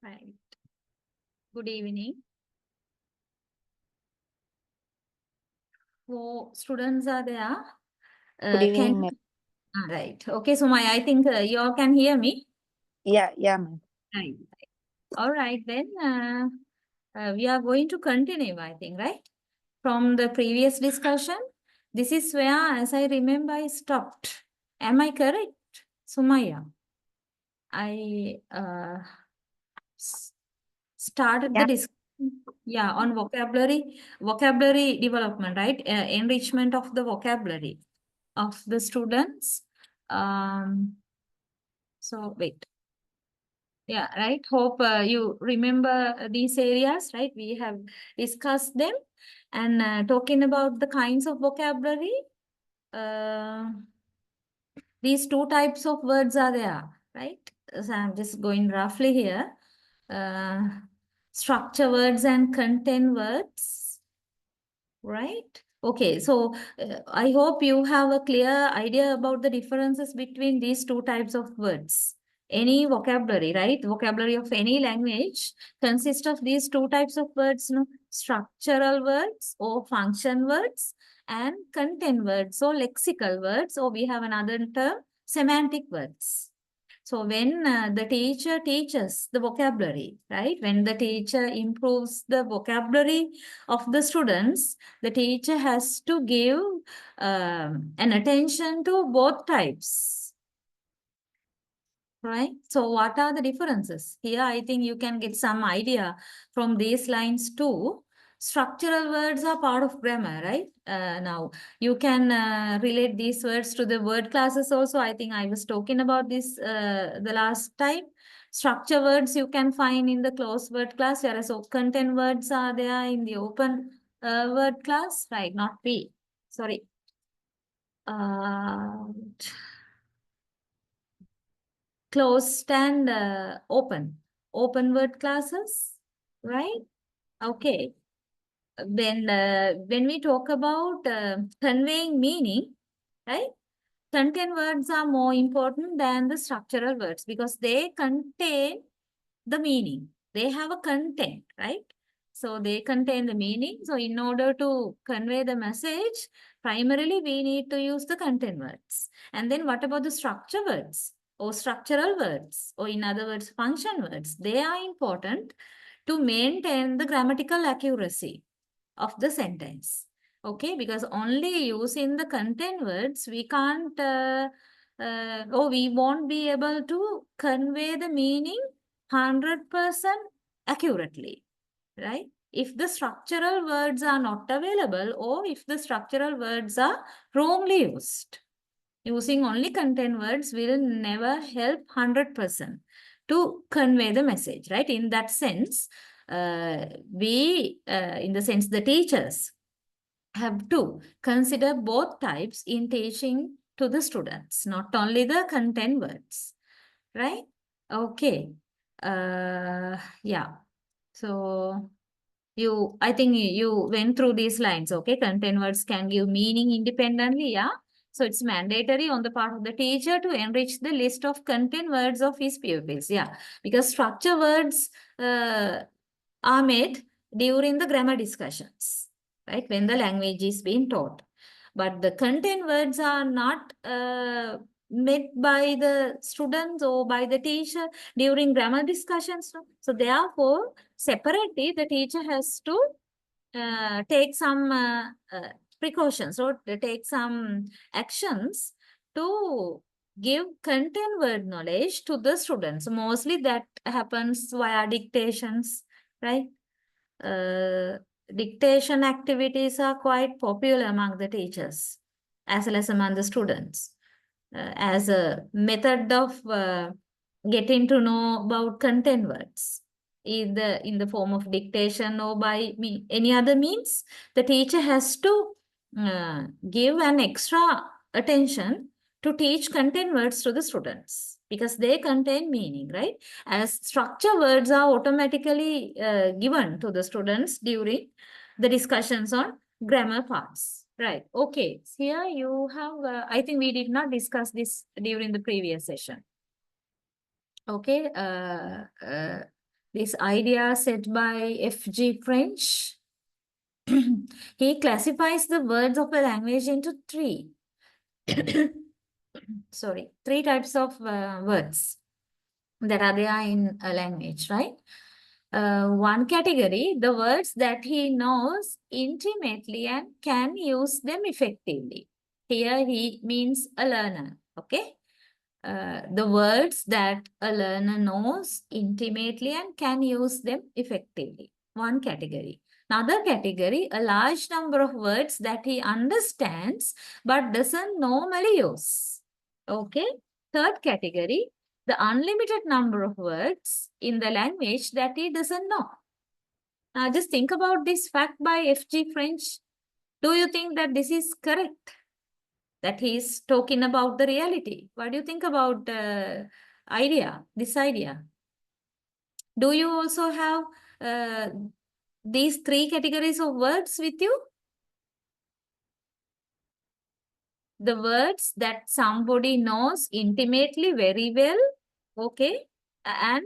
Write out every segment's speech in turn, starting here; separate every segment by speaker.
Speaker 1: Right. Good evening. So students are there.
Speaker 2: Good evening,
Speaker 1: Can
Speaker 2: ma'am.
Speaker 1: right. Okay. So I think you all can hear me.
Speaker 2: Yeah, ma'am.
Speaker 1: Right. All right then. We are going to continue. I think right from the previous discussion. This is where, as I remember, I stopped. Am I correct, Sumaya? I started the
Speaker 2: Yeah,
Speaker 1: discussion. Yeah, on vocabulary development, right? Enrichment of the vocabulary of the students. So wait. Yeah, right. Hope you remember these areas, right? We have discussed them and talking about the kinds of vocabulary. These two types of words are there, right? So I'm just going roughly here. Uh, Structure words and content words. Right. Okay. So I hope you have a clear idea about the differences between these two types of words. Any vocabulary, right? Vocabulary of any language consists of these two types of words, no? Structural words or function words and content words or lexical words, or we have another term, semantic words. So when the teacher teaches the vocabulary, right? When the teacher improves the vocabulary of the students, the teacher has to give an attention to both types, right? So what are the differences? Here, I think you can get some idea from these lines too. Structural words are part of grammar, right? Now, you can relate these words to the word classes also. I think I was talking about this the last time. Structure words you can find in the closed word class, whereas content words are there in the open word class, right? Not P. Sorry. Closed and open word classes, right? Okay. Then when we talk about conveying meaning, right? Content words are more important than the structural words because they contain the meaning. They have a content, right? So they contain the meaning. So in order to convey the message, primarily we need to use the content words. And then what about the structure words or structural words, or in other words, function words? They are important to maintain the grammatical accuracy of the sentence. Okay, because only using the content words, we can't, or we won't be able to convey the meaning 100% accurately, right? If the structural words are not available or if the structural words are wrongly used. Using only content words will never help 100% to convey the message, right? In that sense, in the sense the teachers have to consider both types in teaching to the students, not only the content words, right? Okay. Yeah. So I think you went through these lines, okay? Content words can give meaning independently, yeah? So it's mandatory on the part of the teacher to enrich the list of content words of his pupils, yeah? Because structure words are made during the grammar discussions, right? When the language is being taught. But the content words are not made by the students or by the teacher during grammar discussions. No? So therefore, separately, the teacher has to take some precautions or take some actions to give content word knowledge to the students. Mostly that happens via dictations, right? Uh, Dictation activities are quite popular among the teachers as well as among the students as a method of getting to know about content words, either in the form of dictation or by any other means. The teacher has to give an extra attention to teach content words to the students because they contain meaning, right? As structure words are automatically given to the students during the discussions on grammar parts. Right. Okay. So here you have, I think we did not discuss this during the previous session. Okay. This idea set by F.G. French. He classifies the words of a language into three. Three types of words that are there in a language, right? One category, the words that he knows intimately and can use them effectively. Here he means a learner, okay? The words that a learner knows intimately and can use them effectively. One category. Another category, a large number of words that he understands but doesn't normally use. Okay. Third category, the unlimited number of words in the language that he doesn't know. Now just think about this fact by F.G. French. Do you think that this is correct? That he is talking about the reality? What do you think about this idea? Do you also have these three categories of words with you? The words that somebody knows intimately very well, okay? And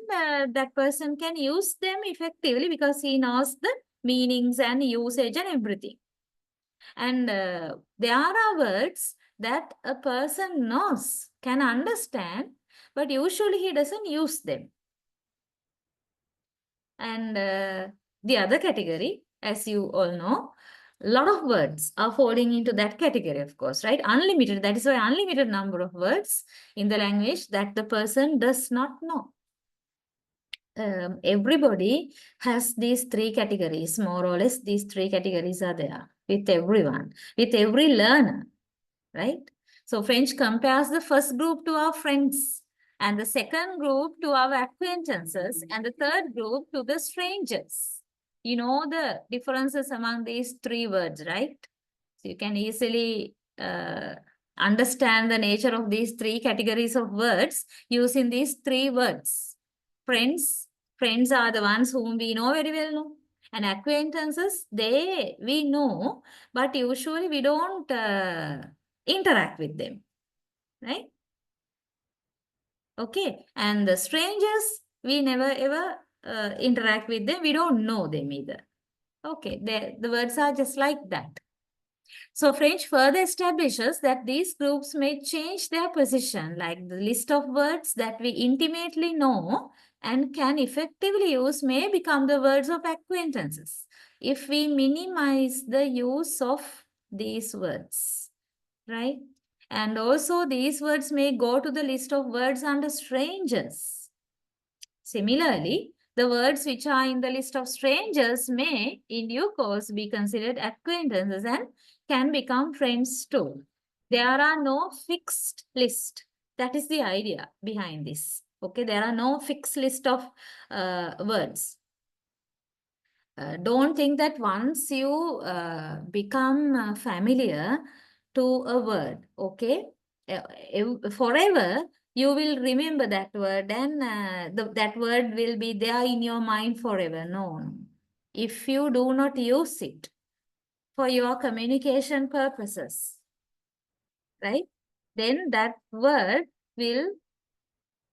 Speaker 1: that person can use them effectively because he knows the meanings and usage and everything. And there are words that a person knows, can understand, but usually he doesn't use them. And the other category, as you all know, a lot of words are falling into that category, of course, right? Unlimited, that is why unlimited number of words in the language that the person does not know. Everybody has these three categories, more or less these three categories are there with everyone, with every learner, right? So French compares the first group to our friends, and the second group to our acquaintances, and the third group to the strangers. You know the differences among these three words, right? So you can easily understand the nature of these three categories of words using these three words. Friends are the ones whom we know very well, no? And acquaintances, we know, but usually we don't interact with them, right? Okay, and the strangers, we never ever interact with them. We don't know them either. Okay, the words are just like that. So French further establishes that these groups may change their position, like the list of words that we intimately know and can effectively use may become the words of acquaintances if we minimize the use of these words, right? And also these words may go to the list of words under strangers. Similarly, the words which are in the list of strangers may, in due course, be considered acquaintances and can become friends too. There are no fixed list. That is the idea behind this. Okay, there are no fixed list of words. Don't think that once you become familiar to a word, okay, forever you will remember that word and that word will be there in your mind forever. No. If you do not use it for your communication purposes, right, then that word will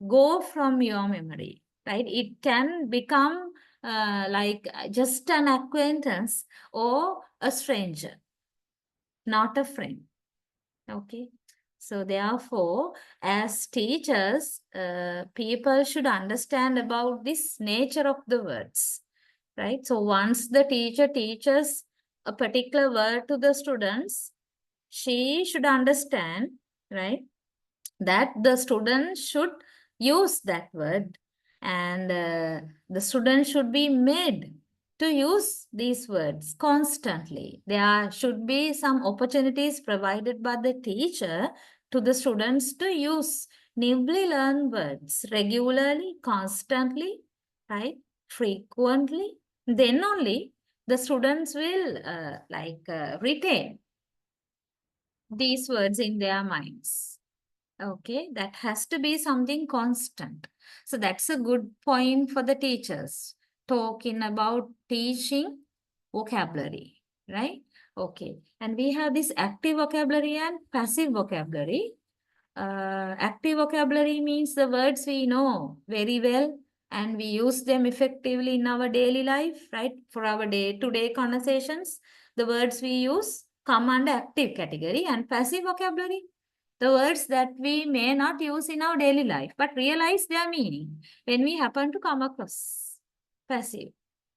Speaker 1: go from your memory, right? It can become like just an acquaintance or a stranger, not a friend. Okay. So therefore, as teachers, people should understand about this nature of the words, right? So once the teacher teaches a particular word to the students, she should understand, right, that the student should use that word and the student should be made to use these words constantly. There should be some opportunities provided by the teacher to the students to use newly learned words regularly, constantly, right, frequently. Then only the students will retain these words in their minds. Okay, that has to be something constant. So that's a good point for the teachers talking about teaching vocabulary, right? Okay, and we have this active vocabulary and passive vocabulary. Active vocabulary means the words we know very well and we use them effectively in our daily life, right? For our day-to-day conversations, the words we use come under active category, and passive vocabulary, the words that we may not use in our daily life, but realize their meaning when we happen to come across passive,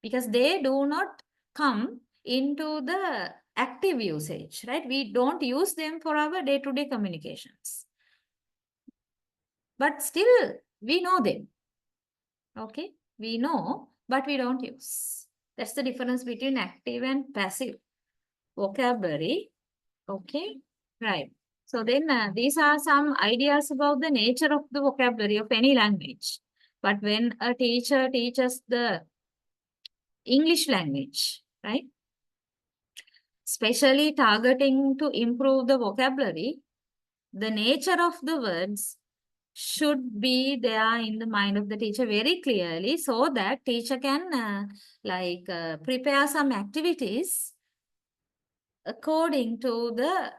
Speaker 1: because they do not come into the active usage, right? We don't use them for our day-to-day communications, but still we know them. Okay, we know, but we don't use. That's the difference between active and passive vocabulary. Okay, right. So then these are some ideas about the nature of the vocabulary of any language. But when a teacher teaches the English language, right, especially targeting to improve the vocabulary, the nature of the words should be there in the mind of the teacher very clearly, so that teacher can prepare some activities according to the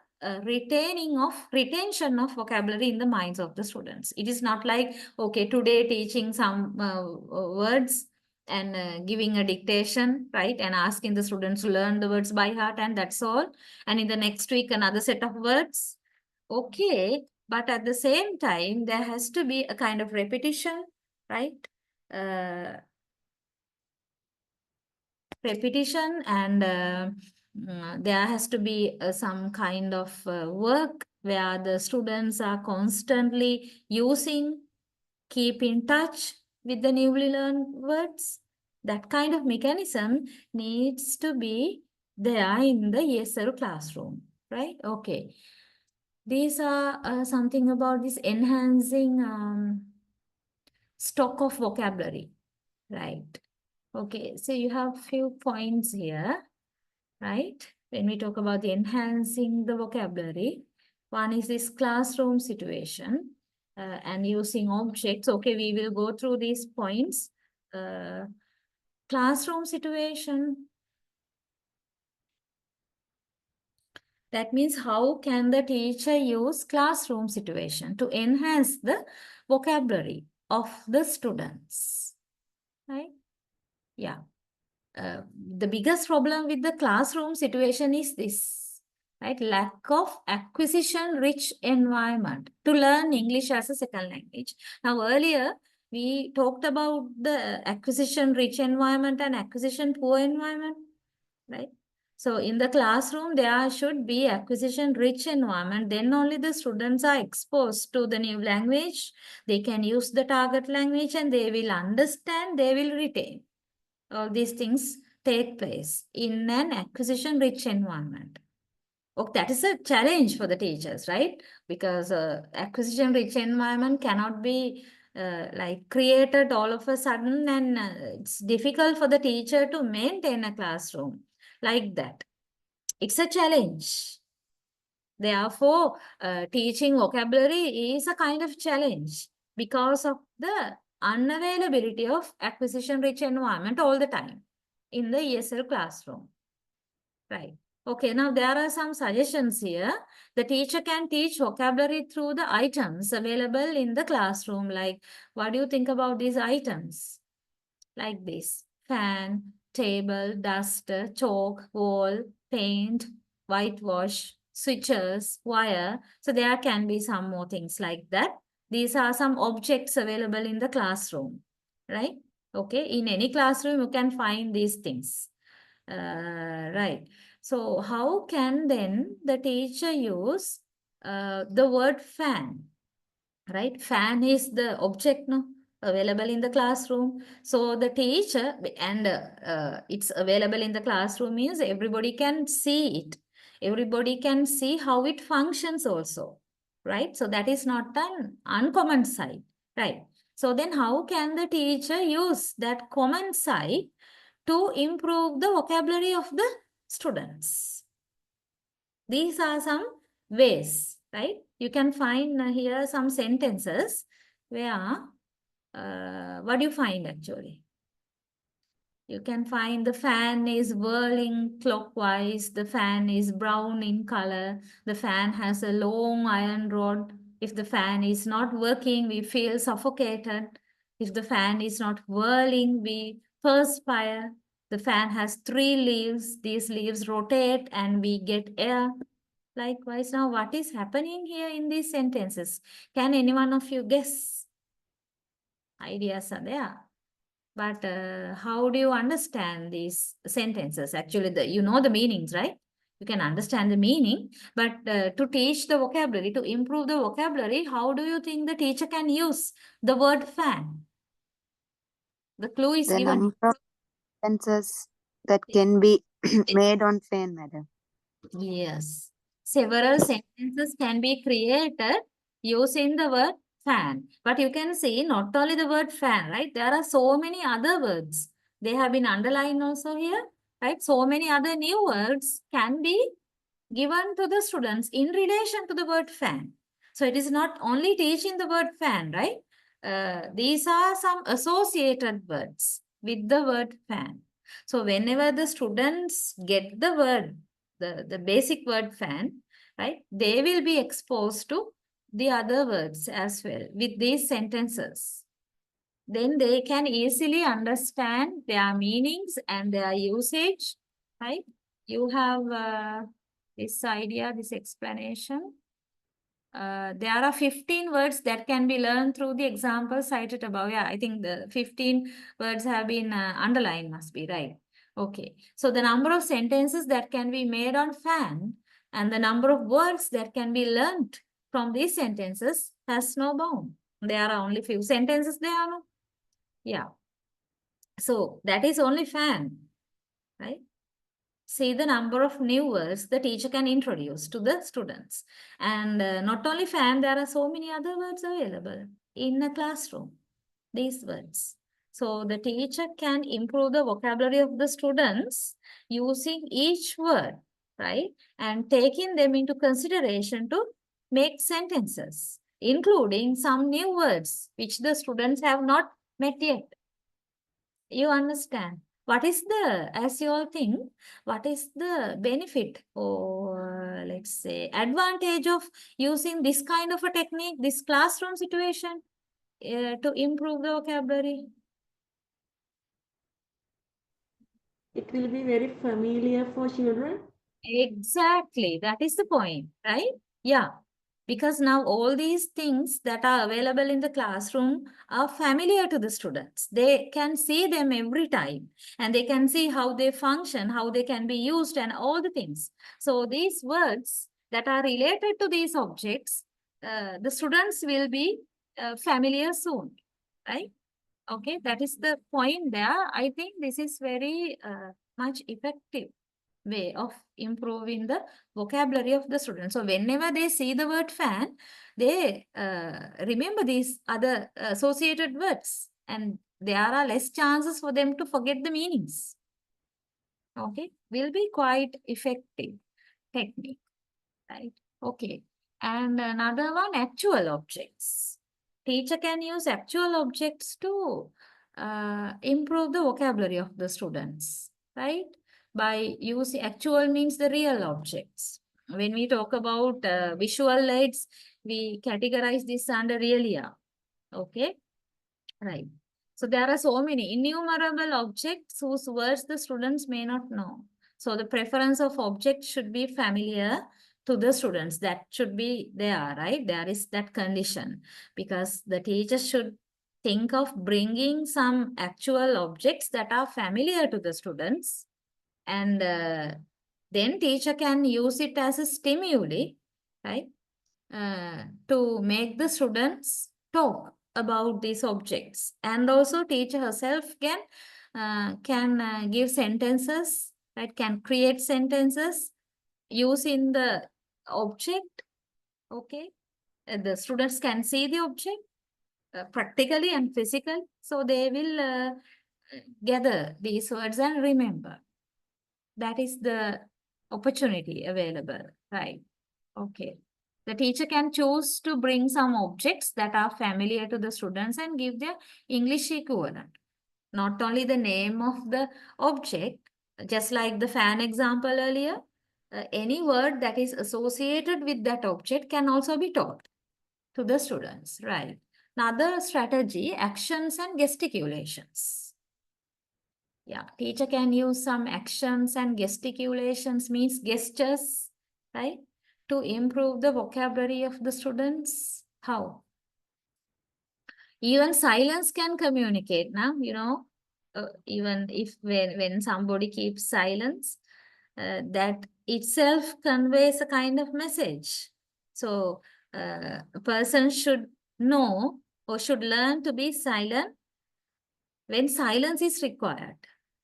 Speaker 1: retention of vocabulary in the minds of the students. It is not like, okay, today teaching some words and giving a dictation, right, and asking the students to learn the words by heart, and that's all, and in the next week another set of words. Okay, but at the same time there has to be a kind of repetition, right? Repetition, and there has to be some kind of work where the students are constantly using, keep in touch with the newly learned words. That kind of mechanism needs to be there in the ESL classroom, right? Okay. These are something about this enhancing stock of vocabulary, right? Okay, so you have few points here, right? When we talk about the enhancing the vocabulary, one is this classroom situation and using objects. Okay, we will go through these points. Classroom situation. That means how can the teacher use classroom situation to enhance the vocabulary of the students, right? Yeah. The biggest problem with the classroom situation is this, right? Lack of acquisition-rich environment to learn English as a second language. Now, earlier, we talked about the acquisition-rich environment and acquisition-poor environment, right? So, in the classroom, there should be acquisition-rich environment. Then only the students are exposed to the new language. They can use the target language and they will understand, they will retain. All these things take place in an acquisition-rich environment. Oh, that is a challenge for the teachers, right? Because acquisition-rich environment cannot be created all of a sudden, and it's difficult for the teacher to maintain a classroom like that. It's a challenge. Therefore, teaching vocabulary is a kind of challenge because of the unavailability of acquisition-rich environment all the time in the ESL classroom. Right. Okay, now there are some suggestions here. The teacher can teach vocabulary through the items available in the classroom. Like, what do you think about these items? Like this: fan, table, duster, chalk, wall, paint, whitewash, switches, wire. So there can be some more things like that. These are some objects available in the classroom, right? Okay, in any classroom you can find these things. Right. So how can then the teacher use the word fan? Right? Fan is the object, no, available in the classroom. So the teacher, and it's available in the classroom means everybody can see it. Everybody can see how it functions also, right? So that is not an uncommon side, right? So then how can the teacher use that common side to improve the vocabulary of the students? These are some ways, right? You can find here some sentences where, what do you find actually? You can find the fan is whirling clockwise, the fan is brown in color, the fan has a long iron rod. If the fan is not working, we feel suffocated. If the fan is not whirling, we perspire. The fan has 3 leaves. These leaves rotate and we get air. Likewise, now what is happening here in these sentences? Can any one of you guess? Ideas are there. But how do you understand these sentences? Actually, you know the meanings, right? You can understand the meaning. But to teach the vocabulary, to improve the vocabulary, how do you think the teacher can use the word fan? The clue is
Speaker 2: The
Speaker 1: given.
Speaker 2: number of sentences that can be made on fan, madam.
Speaker 1: Yes. Several sentences can be created using the word fan. But you can see not only the word fan, right? There are so many other words. They have been underlined also here, right? So many other new words can be given to the students in relation to the word fan. So it is not only teaching the word fan, right? These are some associated words with the word fan. So whenever the students get the word, the basic word fan, right, they will be exposed to the other words as well with these sentences. Then they can easily understand their meanings and their usage, right? You have this idea, this explanation. There are 15 words that can be learned through the example cited above. Yeah, I think the 15 words have been underlined, must be right. Okay, so the number of sentences that can be made on fan and the number of words that can be learned from these sentences has no bound. There are only few sentences there, no? Yeah. So that is only fan, right? See the number of new words the teacher can introduce to the students. And not only fan, there are so many other words available in a classroom, these words. So the teacher can improve the vocabulary of the students using each word, right? And taking them into consideration to make sentences, including some new words which the students have not met yet. You understand what is the, as you all think, what is the benefit or let's say advantage of using this kind of a technique, this classroom situation to improve the vocabulary?
Speaker 3: It will be very familiar for children.
Speaker 1: Exactly, that is the point, right? Yeah, because now all these things that are available in the classroom are familiar to the students. They can see them every time and they can see how they function, how they can be used and all the things. So these words that are related to these objects, the students will be familiar soon, right? Okay, that is the point there. I think this is very much effective way of improving the vocabulary of the students. So whenever they see the word fan, they remember these other associated words and there are less chances for them to forget the meanings. Okay, will be quite effective technique, right? Okay, and another one, actual objects. Teacher can use actual objects to improve the vocabulary of the students, right? By using actual means the real objects. When we talk about visual aids, we categorize this under realia. Okay, right. So there are so many innumerable objects whose words the students may not know. So the preference of objects should be familiar to the students. That should be there, right? There is that condition because the teacher should think of bringing some actual objects that are familiar to the students and then teacher can use it as a stimuli, right? To make the students talk about these objects, and also teacher herself can give sentences, right? Can create sentences using the object. Okay, the students can see the object practically and physically, so they will gather these words and remember. That is the opportunity available, right? Okay. The teacher can choose to bring some objects that are familiar to the students and give their English equivalent. Not only the name of the object, just like the fan example earlier, any word that is associated with that object can also be taught to the students, right? Another strategy, actions and gesticulations. Yeah, teacher can use some actions and gesticulations, means gestures, right? To improve the vocabulary of the students. How? Even silence can communicate now, even if when somebody keeps silence, that itself conveys a kind of message. So a person should know or should learn to be silent when silence is required.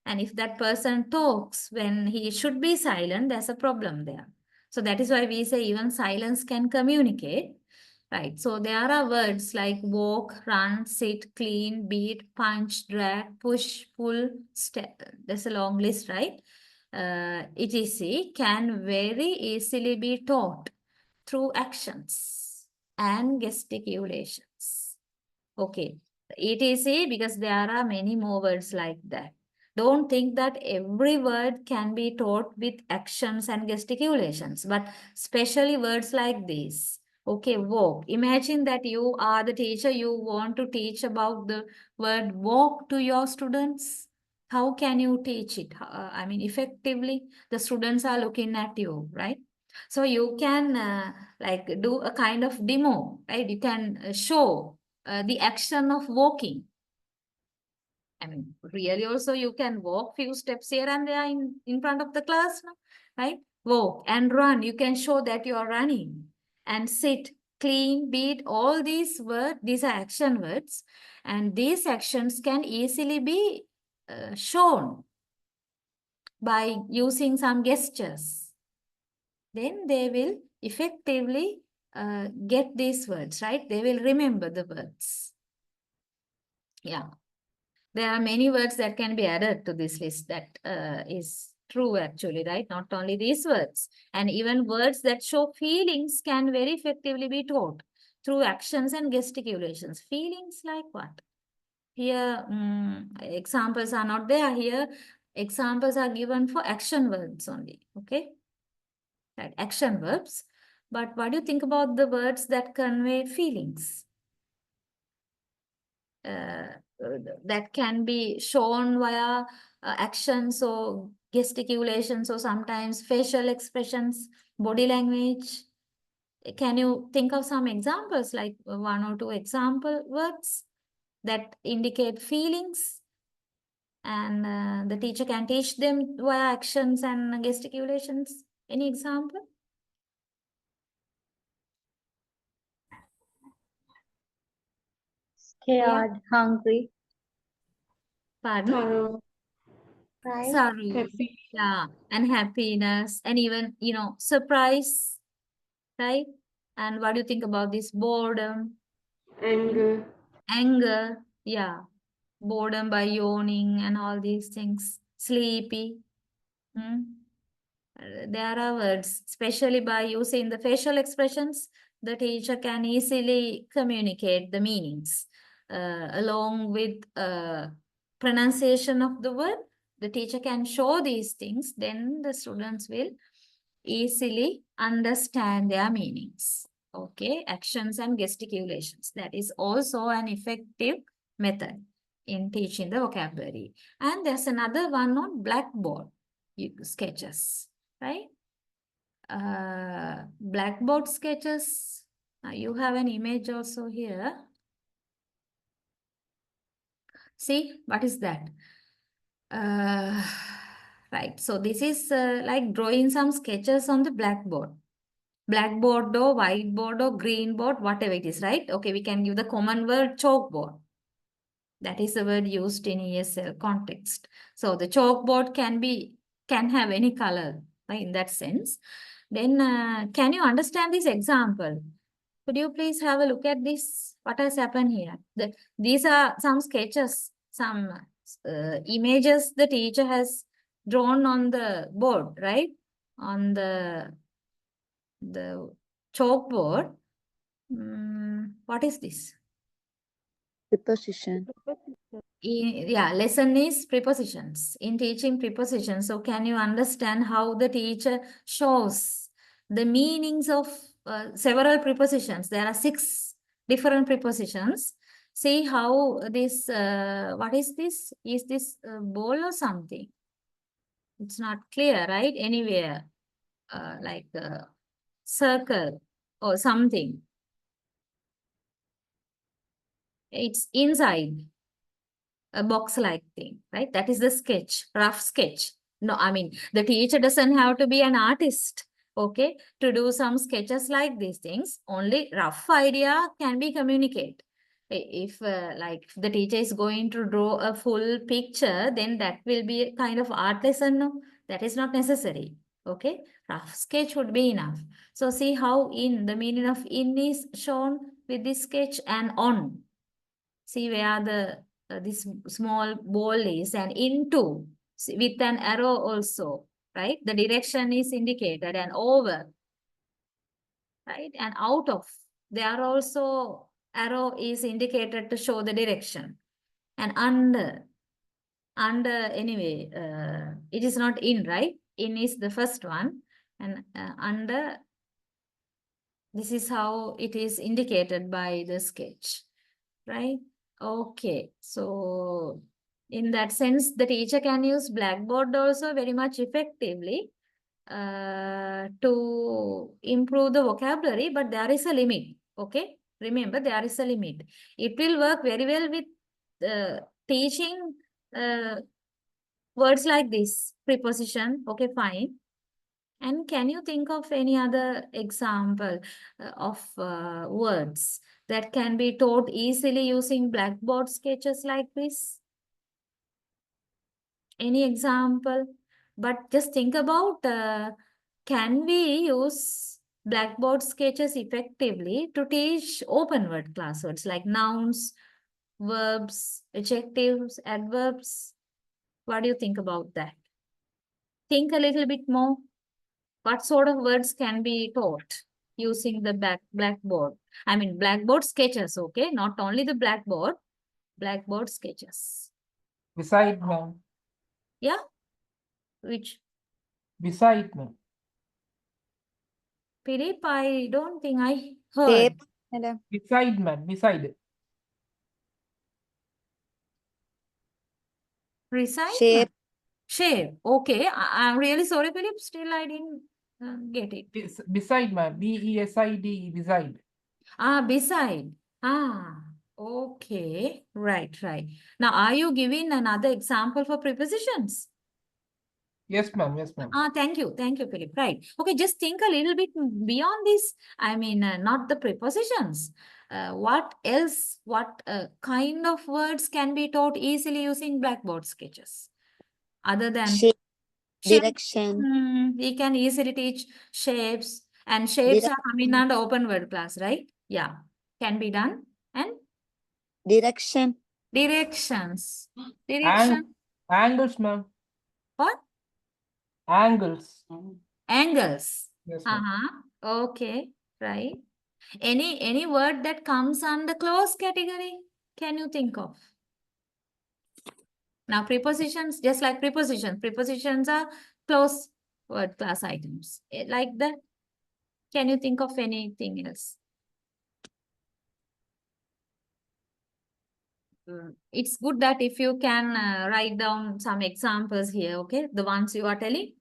Speaker 1: And if that person talks when he should be silent, there's a problem there. So that is why we say even silence can communicate. Right. So there are words like walk, run, sit, clean, beat, punch, drag, push, pull, step. There's a long list, right? etc. can very easily be taught through actions and gesticulations. Okay. etc. because there are many more words like that. Don't think that every word can be taught with actions and gesticulations, but especially words like these. Okay, walk. Imagine that you are the teacher, you want to teach about the word walk to your students. How can you teach it? I mean, effectively, the students are looking at you, right? So you can like do a kind of demo, right? You can show the action of walking. I mean, really also you can walk few steps here and there in front of the class, right? Walk and run. You can show that you are running. And sit, clean, beat, all these words, these are action words. And these actions can easily be shown by using some gestures. Then they will effectively get these words, right? They will remember the words. Yeah. There are many words that can be added to this list that is true actually, right? Not only these words. And even words that show feelings can very effectively be taught through actions and gesticulations. Feelings like what? Here, examples are not there. Here, examples are given for action words only, okay? Right, action verbs. But what do you think about the words that convey feelings? That can be shown via actions or gesticulations or sometimes facial expressions, body language. Can you think of some examples, like one or two example words that indicate feelings? And the teacher can teach them via actions and gesticulations. Any example?
Speaker 4: Scared, hungry,
Speaker 1: Pardon?
Speaker 3: Sorrow,
Speaker 4: pride,
Speaker 1: Sorry.
Speaker 3: happy,
Speaker 1: Yeah, and happiness, and even, surprise, right? And what do you think about this? Boredom,
Speaker 3: anger,
Speaker 1: anger, yeah, boredom by yawning and all these things, sleepy. Hmm? There are words, especially by using the facial expressions, the teacher can easily communicate the meanings along with pronunciation of the word. The teacher can show these things, then the students will easily understand their meanings. Okay, actions and gesticulations. That is also an effective method in teaching the vocabulary. And there's another one on blackboard sketches, right? Blackboard sketches. You have an image also here. See, what is that? Right, so this is like drawing some sketches on the blackboard. Blackboard or whiteboard or green board, whatever it is, right? Okay, we can give the common word chalkboard. That is the word used in ESL context. So the chalkboard can have any color, right, in that sense. Then can you understand this example? Could you please have a look at this? What has happened here? These are some sketches, some images the teacher has drawn on the board, right? On the chalkboard. What is this?
Speaker 2: Preposition.
Speaker 1: Yeah, lesson is prepositions. In teaching prepositions, so can you understand how the teacher shows the meanings of several prepositions? There are 6 different prepositions. See how this, what is this? Is this a ball or something? It's not clear, right? Anywhere, like a circle or something. It's inside a box-like thing, right? That is the sketch, rough sketch. No, I mean, the teacher doesn't have to be an artist, okay, to do some sketches like these things. Only rough idea can be communicated. If like the teacher is going to draw a full picture, then that will be a kind of art lesson. No, that is not necessary. Okay, rough sketch would be enough. So see how in, the meaning of in is shown with this sketch, and on. See where the this small ball is, and into with an arrow also, right? The direction is indicated, and over, right? And out of. There also arrow is indicated to show the direction. And under, anyway, it is not in, right? In is the first one, and under, this is how it is indicated by the sketch, right? Okay, so in that sense, the teacher can use Blackboard also very much effectively to improve the vocabulary, but there is a limit, okay? Remember, there is a limit. It will work very well with teaching words like this, preposition, okay, fine. And can you think of any other example of words that can be taught easily using Blackboard sketches like this? Any example? But just think about, can we use Blackboard sketches effectively to teach open word class words like nouns, verbs, adjectives, adverbs? What do you think about that? Think a little bit more. What sort of words can be taught using the Blackboard? I mean, Blackboard sketches, okay? Not only the Blackboard, Blackboard sketches.
Speaker 5: Beside, ma'am.
Speaker 1: Yeah? Which,
Speaker 5: Beside, ma'am.
Speaker 1: Philip, I don't think I heard.
Speaker 2: Shape, madam.
Speaker 5: Beside, ma'am. Beside.
Speaker 1: Recite?
Speaker 2: Shape.
Speaker 1: Shape. Okay. I'm really sorry, Philip. Still, I didn't get it.
Speaker 5: Beside, ma'am. BESIDE. Beside.
Speaker 1: Ah, beside. Ah, okay. Right, right. Now, are you giving another example for prepositions?
Speaker 5: Yes, ma'am. Yes, ma'am.
Speaker 1: Ah, thank you, Philip. Right. Okay, just think a little bit beyond this. I mean, not the prepositions. What else? What kind of words can be taught easily using Blackboard sketches? Other than
Speaker 2: Shape.
Speaker 1: shape,
Speaker 2: Direction.
Speaker 1: we can easily teach shapes, and shapes are coming under open word class, right? Yeah, can be done. And
Speaker 2: Direction.
Speaker 1: directions.
Speaker 5: And
Speaker 1: Direction.
Speaker 5: angles, ma'am.
Speaker 1: What?
Speaker 5: Angles.
Speaker 1: Angles.
Speaker 5: Yes, ma'am.
Speaker 1: Okay, right. Any word that comes under close category, can you think of? Now prepositions, just like prepositions are close word class items. Like that, can you think of anything else? It's good that if you can write down some examples here, okay? The ones you are telling.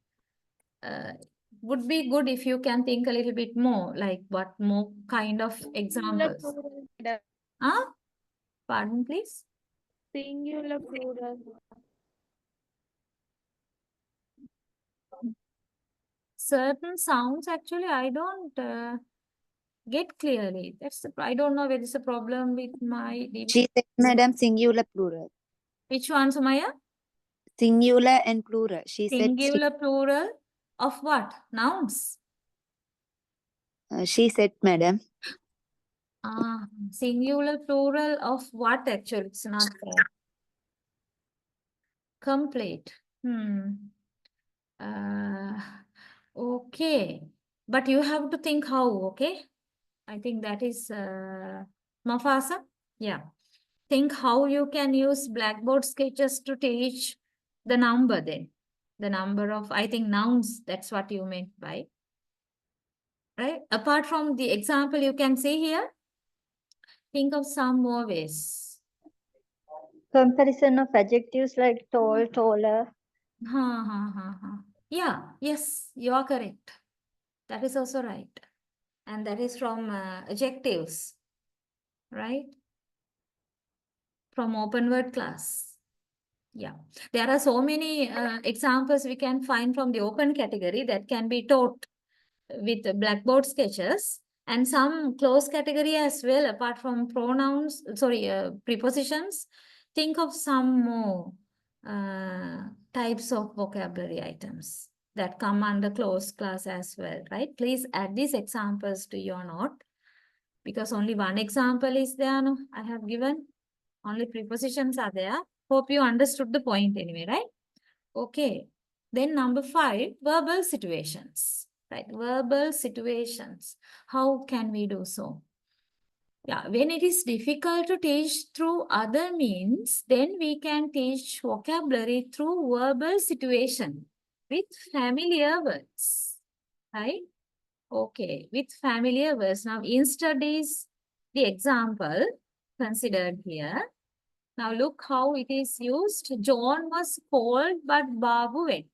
Speaker 1: Would be good if you can think a little bit more, like what more kind of examples. Huh? Pardon, please.
Speaker 3: Singular plural.
Speaker 1: Certain sounds actually I don't get clearly. I don't know whether it's a problem with my
Speaker 2: She said, madam, singular plural.
Speaker 1: Which one, Sumaya?
Speaker 2: Singular and plural. She said,
Speaker 1: Singular plural of what? Nouns.
Speaker 2: she said, madam.
Speaker 1: Singular plural of what actually? It's not there. Complete. Okay. But you have to think how, okay? I think that is Mafasa. Yeah. Think how you can use Blackboard sketches to teach the number then. The number of, I think, nouns, that's what you meant by. Right? Apart from the example you can see here, Think of some more ways.
Speaker 4: Comparison of adjectives like tall, taller.
Speaker 1: Yeah, yes, you are correct. That is also right. And that is from adjectives, right? From open word class. Yeah, there are so many examples we can find from the open category that can be taught with blackboard sketches, and some closed category as well, apart from pronouns, sorry, prepositions. Think of some more types of vocabulary items that come under closed class as well, right? Please add these examples to your note, because only one example is there, no? I have given, only prepositions are there. Hope you understood the point anyway, right? Okay. Then number 5, verbal situations, right? Verbal situations. How can we do so? Yeah, when it is difficult to teach through other means, then we can teach vocabulary through verbal situation with familiar words, right? Okay, with familiar words. Now, instead is the example considered here. Now, look how it is used. John was called, but Babu went,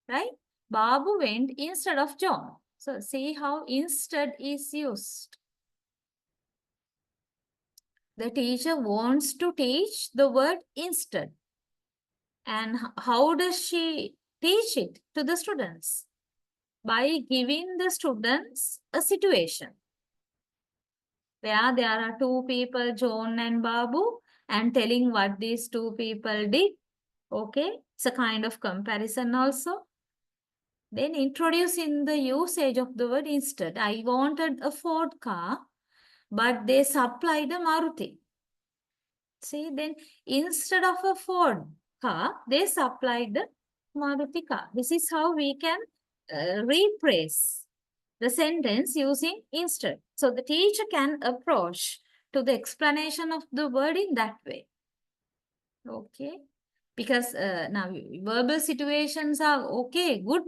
Speaker 1: right? Babu went instead of John. So, see how instead is used. The teacher wants to teach the word instead. And how does she teach it to the students? By giving the students a situation where there are two people, John and Babu, and telling what these two people did. Okay, it's a kind of comparison also. Then introducing the usage of the word instead. I wanted a Ford car, but they supplied a Maruti. See, then instead of a Ford car, they supplied the Maruti car. This is how we can rephrase the sentence using instead. So the teacher can approach to the explanation of the word in that way. Okay. Because now verbal situations are okay, good.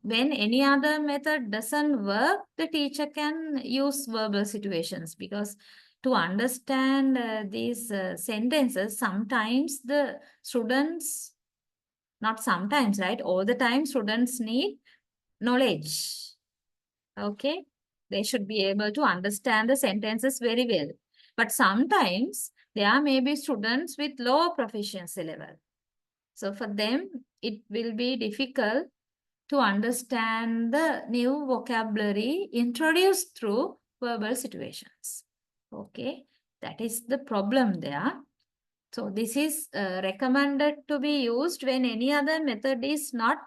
Speaker 1: When any other method doesn't work, the teacher can use verbal situations, because to understand these sentences, sometimes the students, not sometimes, right? All the time students need knowledge. Okay. They should be able to understand the sentences very well. But sometimes there may be students with lower proficiency level. So for them, it will be difficult to understand the new vocabulary introduced through verbal situations. Okay, that is the problem there. So this is recommended to be used when any other method is not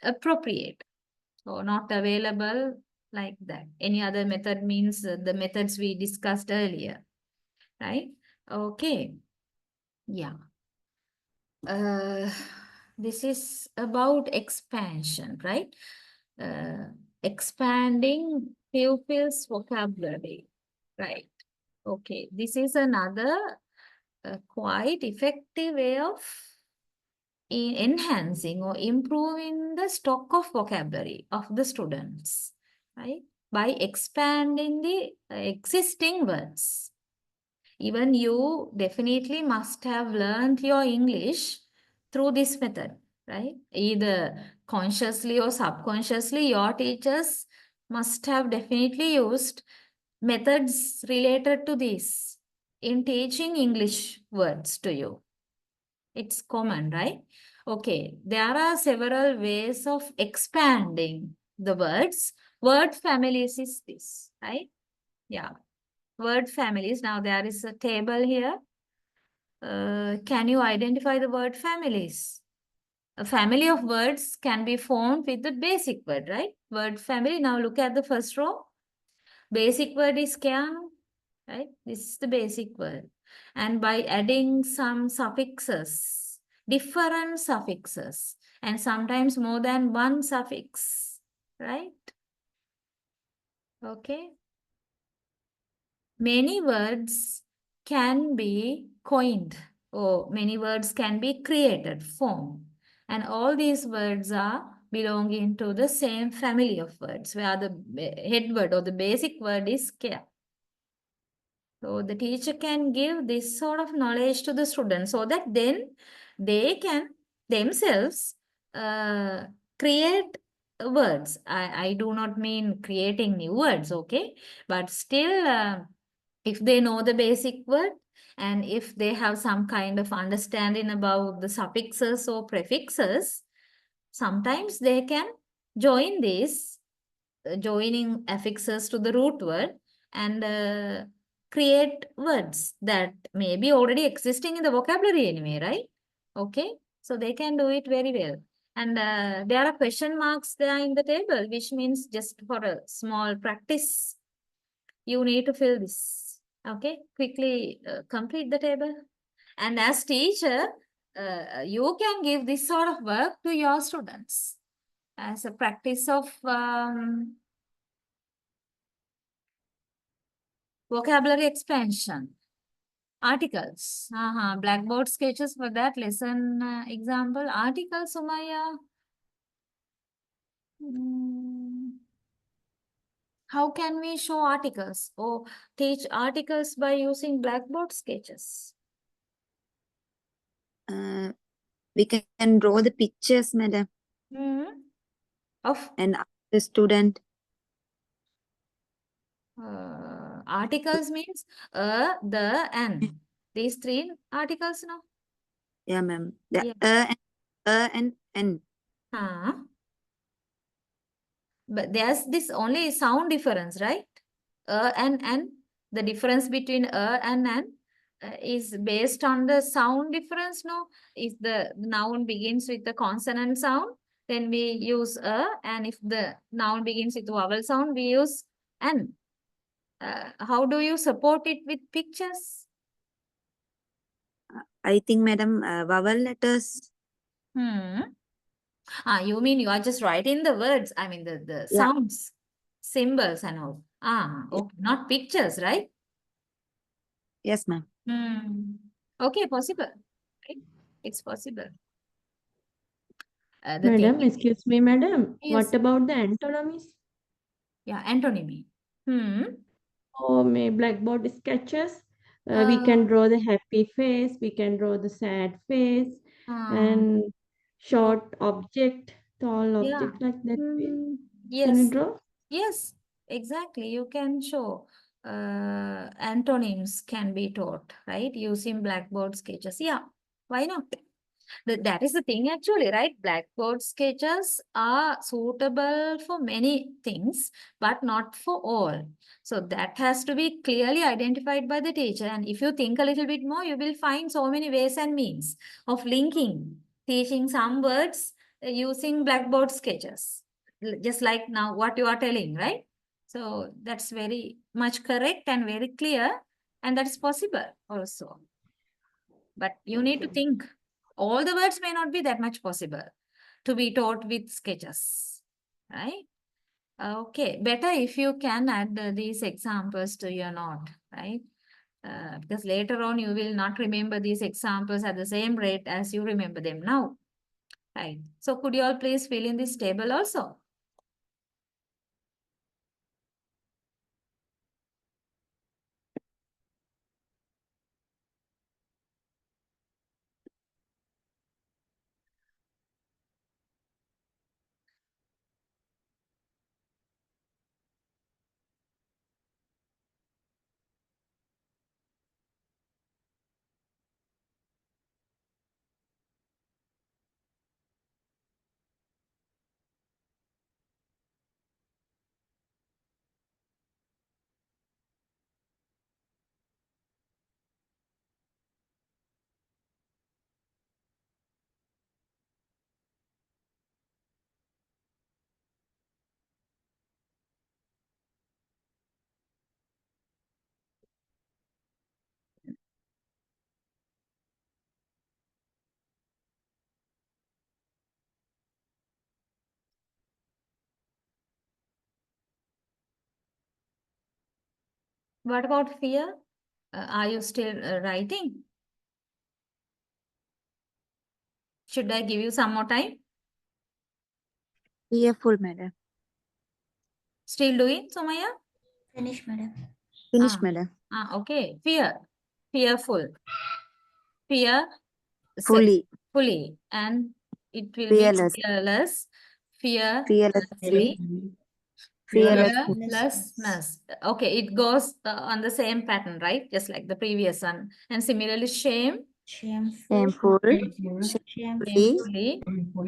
Speaker 1: appropriate or not available, like that. Any other method means the methods we discussed earlier, right? Okay, yeah. This is about expansion, right? Expanding pupils' vocabulary, right? Okay, this is another quite effective way of enhancing or improving the stock of vocabulary of the students, right? By expanding the existing words. Even you definitely must have learned your English through this method, right? Either consciously or subconsciously, your teachers must have definitely used methods related to this in teaching English words to you. It's common, right? Okay, there are several ways of expanding the words. Word families is this, right? Yeah. Word families. Now there is a table here. Can you identify the word families? A family of words can be formed with the basic word, right? Word family. Now look at the first row. Basic word is kya, right? This is the basic word. And by adding some suffixes, different suffixes, and sometimes more than one suffix, right? Okay. Many words can be coined, or many words can be created, formed. And all these words are belonging to the same family of words, where the head word or the basic word is care. So the teacher can give this sort of knowledge to the students so that then they can themselves create words. I do not mean creating new words, okay? But still, if they know the basic word and if they have some kind of understanding about the suffixes or prefixes, sometimes they can join these, joining affixes to the root word and create words that may be already existing in the vocabulary anyway, right? Okay, so they can do it very well. And there are question marks there in the table, which means just for a small practice, you need to fill this. Okay, quickly complete the table. And as teacher, you can give this sort of work to your students as a practice of vocabulary expansion. Articles. Blackboard sketches for that lesson example. Articles, Sumaya. How can we show articles or teach articles by using blackboard sketches?
Speaker 2: We can draw the pictures, madam,
Speaker 1: Of
Speaker 2: and ask the student.
Speaker 1: articles means the, and. These three articles, no?
Speaker 2: Yeah, ma'am. The
Speaker 1: Yeah.
Speaker 2: and N.
Speaker 1: But there's this only sound difference, right? And the difference between and is based on the sound difference, no? If the noun begins with the consonant sound, then we use and if the noun begins with vowel sound, we use an. How do you support it with pictures?
Speaker 2: I think, madam, vowel letters.
Speaker 1: You mean you are just writing the words, I mean the
Speaker 2: Yeah.
Speaker 1: sounds, symbols and all. Okay, not pictures, right?
Speaker 2: Yes, ma'am.
Speaker 1: Okay, possible. Right? It's possible. The thing
Speaker 3: Madam,
Speaker 1: is,
Speaker 3: excuse me, madam.
Speaker 1: yes,
Speaker 3: What about the antonyms?
Speaker 1: yeah, antonymy.
Speaker 3: Or may blackboard sketches? We
Speaker 1: Uh,
Speaker 3: can draw the happy face, we can draw the sad face,
Speaker 1: uh,
Speaker 3: and short object, tall
Speaker 1: yeah.
Speaker 3: object like that way. Can you
Speaker 1: Yes,
Speaker 3: draw?
Speaker 1: yes, exactly. You can show antonyms can be taught, right? Using blackboard sketches. Yeah, why not? That is the thing actually, right? Blackboard sketches are suitable for many things, but not for all. So that has to be clearly identified by the teacher. And if you think a little bit more, you will find so many ways and means of linking, teaching some words using blackboard sketches. Just like now what you are telling, right? So that's very much correct and very clear. And that is possible also. But you need to think. All the words may not be that much possible to be taught with sketches, right? Okay, better if you can add these examples to your note, right? Because later on you will not remember these examples at the same rate as you remember them now, right? So could you all please fill in this table also? What about fear? Are you still writing? Should I give you some more time?
Speaker 2: Fearful, madam.
Speaker 1: Still doing, Somaya?
Speaker 4: Finish, madam.
Speaker 2: Finish,
Speaker 1: Ah.
Speaker 2: madam.
Speaker 1: Okay. Fearful. Fear,
Speaker 2: Fully.
Speaker 1: fully, and it will
Speaker 2: Fearless.
Speaker 1: be fearless,
Speaker 2: Fearlessly.
Speaker 5: Fearless.
Speaker 1: fearlessness. Okay, it goes on the same pattern, right? Just like the previous one. And similarly,
Speaker 4: Shameful.
Speaker 2: Shameful.
Speaker 5: Shameful.
Speaker 2: Shamefully.
Speaker 1: shamefully,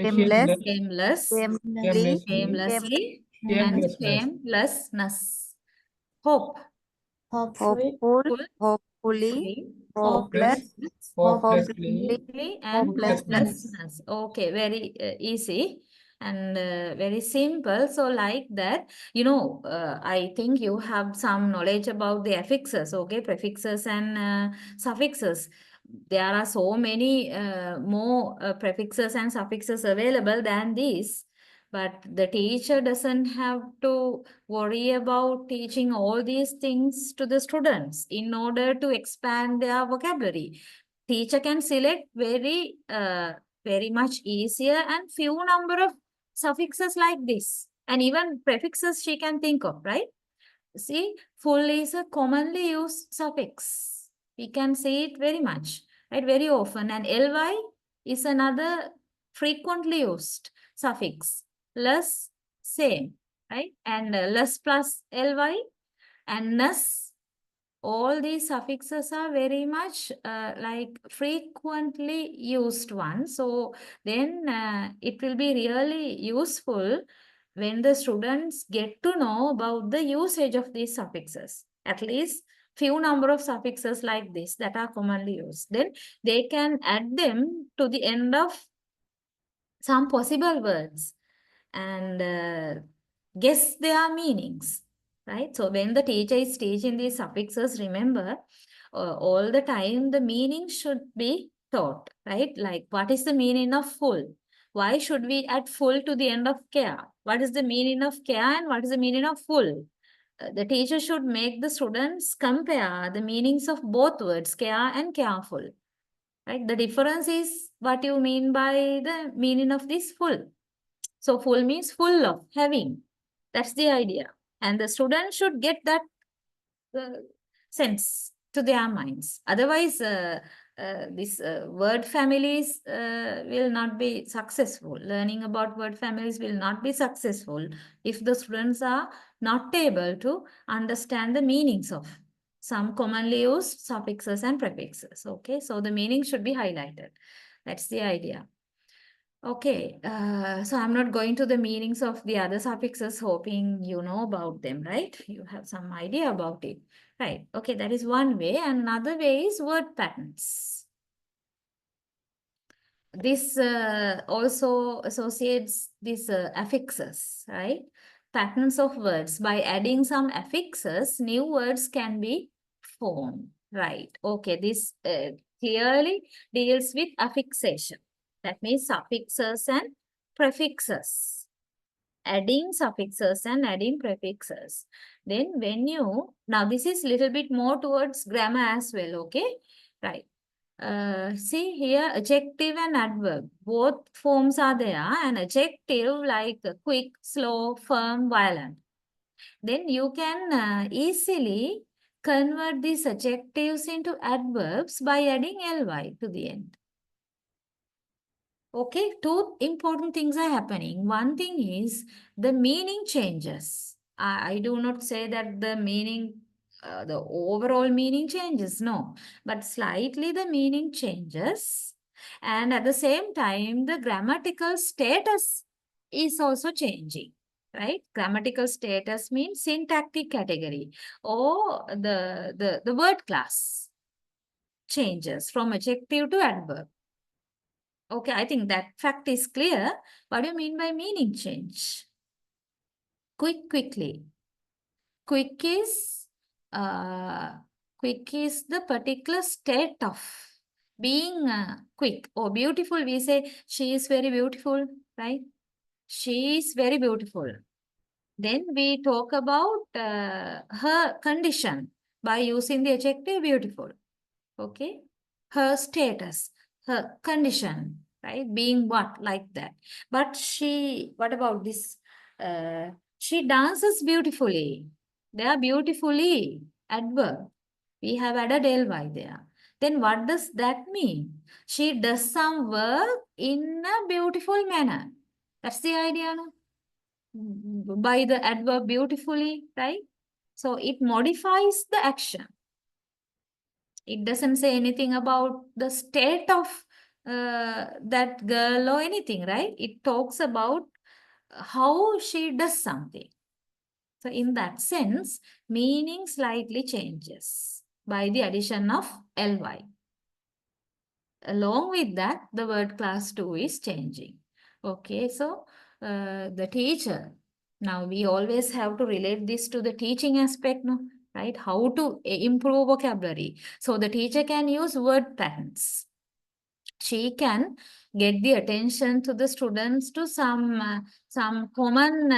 Speaker 2: Shameless.
Speaker 1: shameless,
Speaker 2: Shamelessly.
Speaker 1: shamelessly, and
Speaker 5: Shamelessness.
Speaker 1: shamelessness. Hope,
Speaker 4: Hopeful.
Speaker 2: Hopeful.
Speaker 1: full,
Speaker 2: Hopefully.
Speaker 1: hopeless,
Speaker 2: Hopeless.
Speaker 5: Hopelessly.
Speaker 1: and
Speaker 2: Hopelessness.
Speaker 1: hopelessness. Okay, very easy and very simple. So like that, I think you have some knowledge about the affixes, okay, prefixes and suffixes. There are so many more prefixes and suffixes available than these. But the teacher doesn't have to worry about teaching all these things to the students in order to expand their vocabulary. Teacher can select very much easier and few number of suffixes like this, and even prefixes she can think of, right? See, full is a commonly used suffix. We can see it very much, right? Very often. And ly is another frequently used suffix. Less, same, right? And less plus ly and ness, all these suffixes are very much like frequently used ones. So then it will be really useful when the students get to know about the usage of these suffixes. At least few number of suffixes like this that are commonly used. Then they can add them to the end of some possible words and guess their meanings, right? So when the teacher is teaching these suffixes, remember, all the time the meaning should be taught, right? Like what is the meaning of full? Why should we add full to the end of care? What is the meaning of care and what is the meaning of full? The teacher should make the students compare the meanings of both words, care and careful, right? The difference is what you mean by the meaning of this full. So full means full of, having. That's the idea. And the student should get that sense to their minds. Otherwise, these word families will not be successful. Learning about word families will not be successful if the students are not able to understand the meanings of some commonly used suffixes and prefixes. Okay, so the meaning should be highlighted. That's the idea. Okay, so I'm not going to the meanings of the other suffixes, hoping you know about them, right? You have some idea about it, right? Okay, that is one way. And another way is word patterns. This also associates these affixes, right? Patterns of words. By adding some affixes, new words can be formed, right? Okay, this clearly deals with affixation. That means suffixes and prefixes. Adding suffixes and adding prefixes. Then now this is little bit more towards grammar as well, okay? Right. See here, adjective and adverb. Both forms are there. And adjective like quick, slow, firm, violent. Then you can easily convert these adjectives into adverbs by adding ly to the end. Okay, two important things are happening. One thing is the meaning changes. I do not say that the meaning, the overall meaning changes, no. But slightly the meaning changes. And at the same time, the grammatical status is also changing, right? Grammatical status means syntactic category or the word class changes from adjective to adverb. Okay, I think that fact is clear. What do you mean by meaning change? Quickly. Quick is the particular state of being quick or beautiful. We say she is very beautiful, right? She is very beautiful. Then we talk about her condition by using the adjective beautiful. Okay, her status, her condition. right? Being what? Like that. But what about this? She dances beautifully. They are beautifully adverb. We have added ly there. Then what does that mean? She does some work in a beautiful manner. That's the idea, no? By the adverb beautifully, right? So it modifies the action. It doesn't say anything about the state of that girl or anything, right? It talks about how she does something. So in that sense, meaning slightly changes by the addition of ly. Along with that, the word class 2 is changing. Okay, so the teacher, now we always have to relate this to the teaching aspect, no? Right? How to improve vocabulary. So the teacher can use word patterns. She can get the attention to the students to some common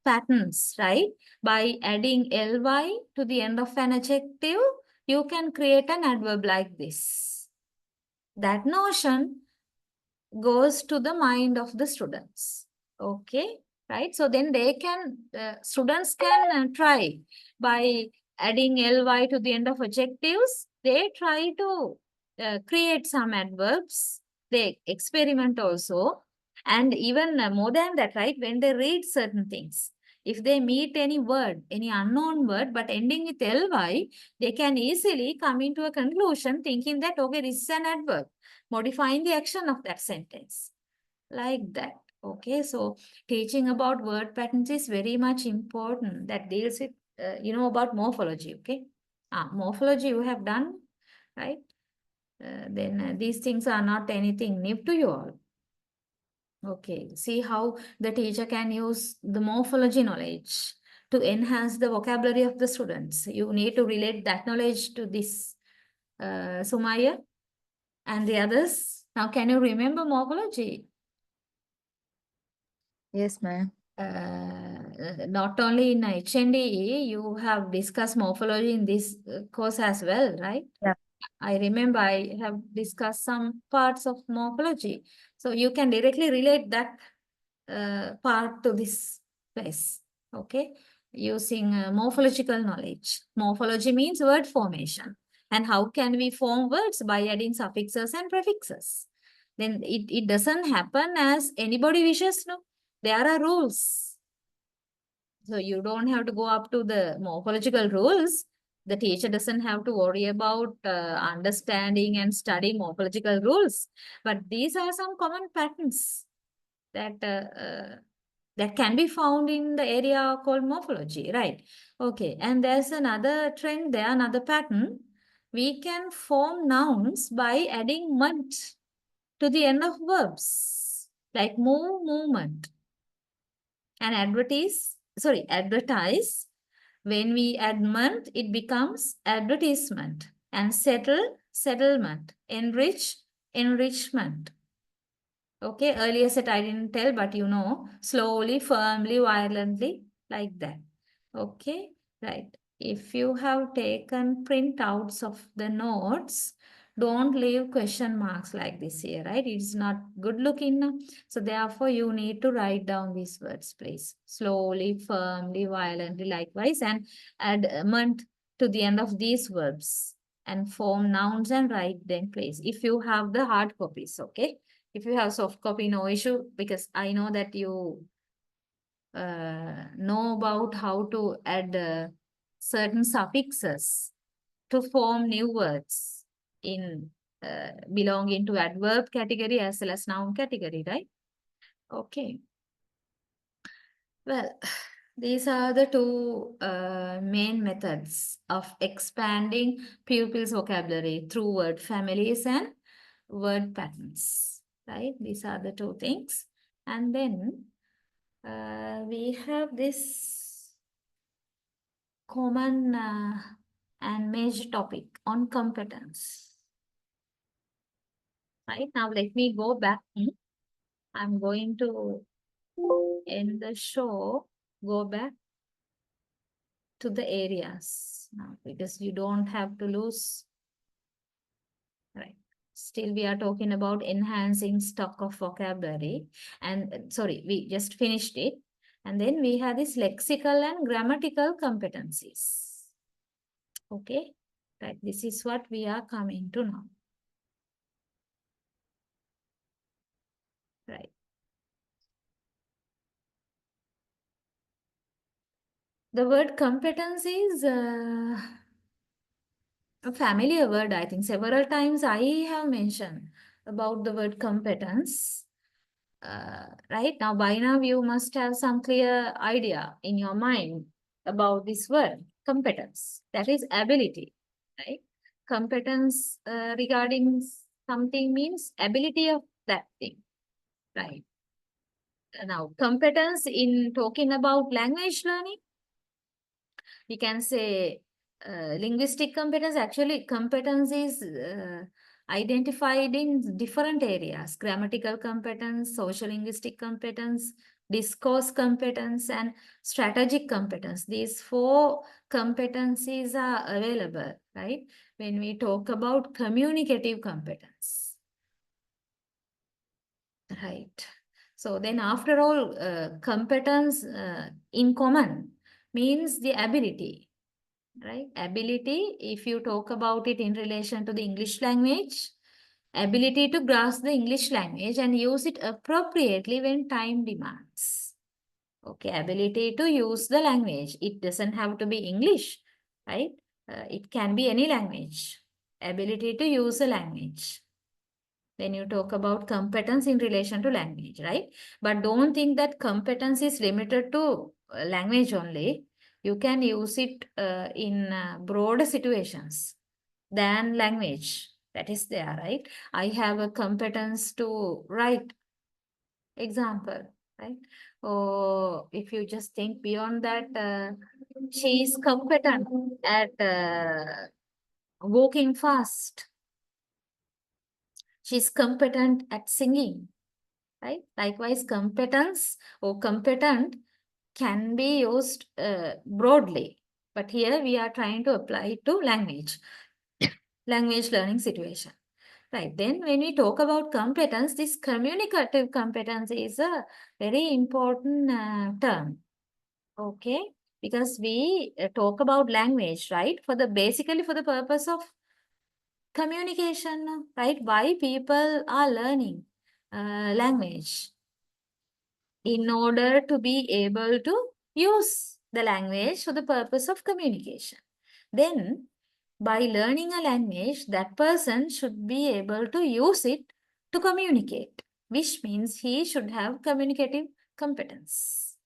Speaker 1: patterns, right? By adding ly to the end of an adjective, you can create an adverb like this. That notion goes to the mind of the students. Okay, right? So then they can, students can try by adding ly to the end of adjectives. They try to create some adverbs. They experiment also. And even more than that, right? When they read certain things, if they meet any word, any unknown word, but ending with ly, they can easily come into a conclusion thinking that, okay, this is an adverb, modifying the action of that sentence. Like that. Okay, so teaching about word patterns is very much important. That deals with, about morphology, okay? Morphology you have done, right? Then these things are not anything new to you all. Okay, see how the teacher can use the morphology knowledge to enhance the vocabulary of the students. You need to relate that knowledge to this, Sumaya and the others. Now, can you remember morphology?
Speaker 2: Yes, ma'am.
Speaker 1: Not only in HND, you have discussed morphology in this course as well, right?
Speaker 2: Yeah.
Speaker 1: I remember I have discussed some parts of morphology. So you can directly relate that part to this place, okay? Using morphological knowledge. Morphology means word formation. And how can we form words? By adding suffixes and prefixes. Then it doesn't happen as anybody wishes, no? There are rules. So you don't have to go up to the morphological rules. The teacher doesn't have to worry about understanding and studying morphological rules. But these are some common patterns that can be found in the area called morphology, right? Okay, and there's another trend there, another pattern. We can form nouns by adding ment to the end of verbs, like move, movement. And advertise. When we add ment, it becomes advertisement. And settle, settlement. Enrich, enrichment. Okay, earlier said I didn't tell, but you know, slowly, firmly, violently, like that. Okay, right. If you have taken printouts of the notes, don't leave question marks like this here, right? It's not good looking now. So therefore, you need to write down these words, please. Slowly, firmly, violently, likewise, and add ment to the end of these verbs and form nouns and write them, please. If you have the hard copies, okay? If you have soft copy, no issue, because I know that you know about how to add certain suffixes to form new words in belonging to adverb category as well as noun category, right? Okay. Well, these are the two main methods of expanding pupils' vocabulary through word families and word patterns, right? These are the two things. And then we have this common and major topic on competence. Right now, let me go back. I'm going to end the show, go back to the areas now because you don't have to lose. Right. Still, we are talking about enhancing stock of vocabulary. And sorry, we just finished it. And then we have this lexical and grammatical competencies. Okay, right. This is what we are coming to now. Right. The word competence is a familiar word. I think several times I have mentioned about the word competence. Right now, by now you must have some clear idea in your mind about this word, competence. That is ability, right? Competence regarding something means ability of that thing, right? Now, competence in talking about language learning, we can say linguistic competence. Actually, competence is identified in different areas: grammatical competence, social linguistic competence, discourse competence, and strategic competence. These four competencies are available, right? When we talk about communicative competence, right? So then after all, competence in common means the ability, right? Ability, if you talk about it in relation to the English language, ability to grasp the English language and use it appropriately when time demands. Okay, ability to use the language. It doesn't have to be English, right? It can be any language. Ability to use a language. When you talk about competence in relation to language, right? But don't think that competence is limited to language only. You can use it in broader situations than language. That is there, right? I have a competence to write example, right? Or if you just think beyond that, she is competent at walking fast. She's competent at singing, right? Likewise, competence or competent can be used broadly, but here we are trying to apply it to language, language learning situation. Right, then when we talk about competence, this communicative competence is a very important term, okay? Because we talk about language, right? Basically for the purpose of communication, right? Why people are learning language? In order to be able to use the language for the purpose of communication. Then, by learning a language, that person should be able to use it to communicate, which means he should have communicative competence.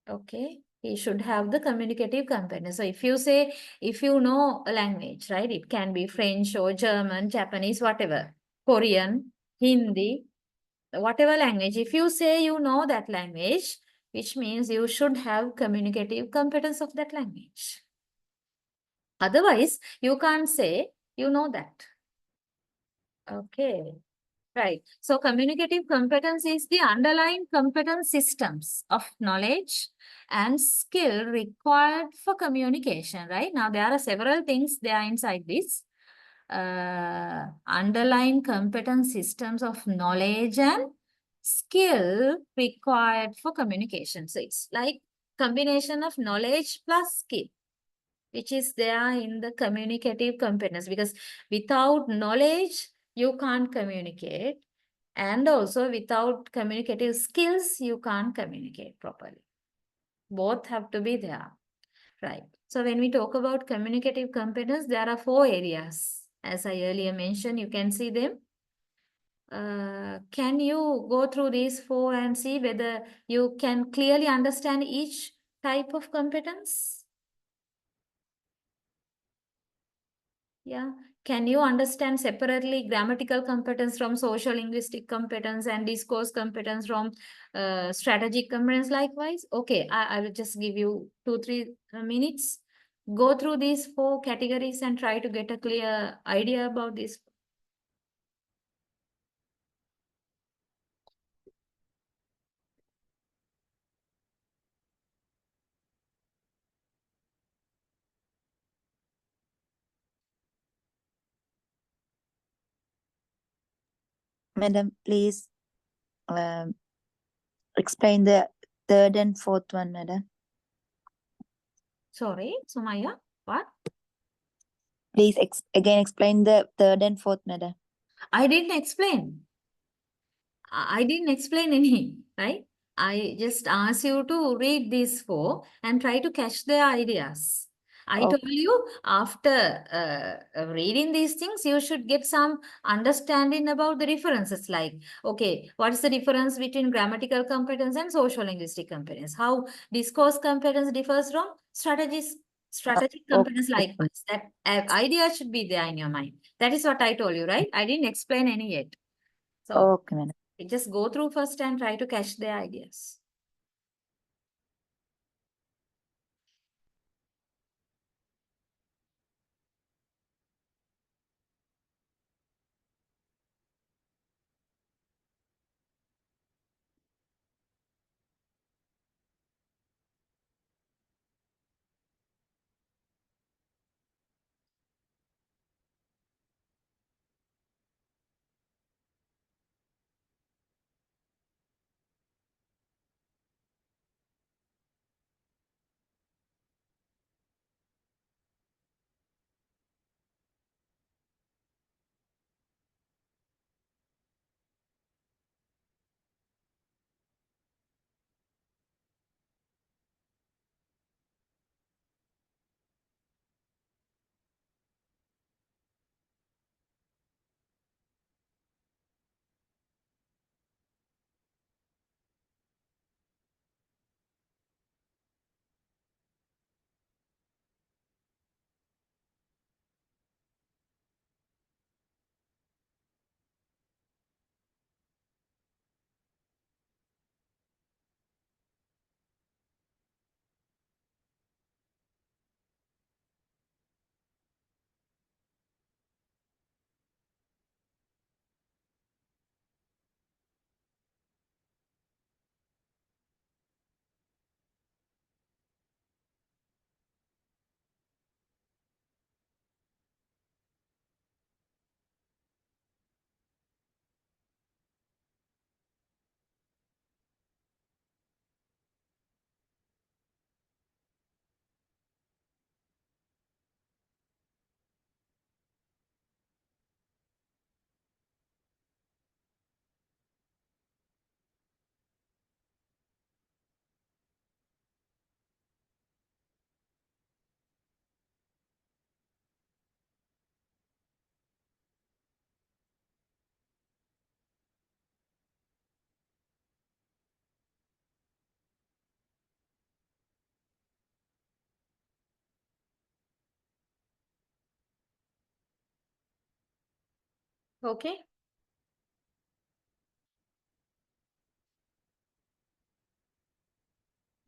Speaker 1: Okay, he should have the communicative competence. So if you say, if you know a language, right, it can be French or German, Japanese, whatever, Korean, Hindi, whatever language, if you say you know that language, which means you should have communicative competence of that language. Otherwise, you can't say you know that. Okay, right. So communicative competence is the underlying competence systems of knowledge and skill required for communication, right? Now, there are several things there inside this. Underlying competence systems of knowledge and skill required for communication. So it's like combination of knowledge plus skill, which is there in the communicative competence, because without knowledge, you can't communicate. And also without communicative skills, you can't communicate properly. Both have to be there, right? So when we talk about communicative competence, there are 4 areas. As I earlier mentioned, you can see them. Can you go through these 4 and see whether you can clearly understand each type of competence? Yeah. Can you understand separately grammatical competence from social linguistic competence and discourse competence from strategic competence likewise? Okay, I will just give you 2-3 minutes. Go through these 4 categories and try to get a clear idea about this.
Speaker 2: Madam, please um, explain the third and fourth one, madam.
Speaker 1: Sorry, Sumaya, what?
Speaker 2: Please again explain the third and fourth, madam.
Speaker 1: I didn't explain. I didn't explain any, right? I just asked you to read these four and try to catch their ideas. I
Speaker 2: Okay.
Speaker 1: told you after reading these things, you should get some understanding about the differences. Like, okay, what is the difference between grammatical competence and social linguistic competence? How discourse competence differs from strategic competence
Speaker 2: Okay.
Speaker 1: likewise. That idea should be there in your mind. That is what I told you, right? I didn't explain any yet. So
Speaker 2: Okay, madam.
Speaker 1: just go through first and try to catch their ideas. Okay.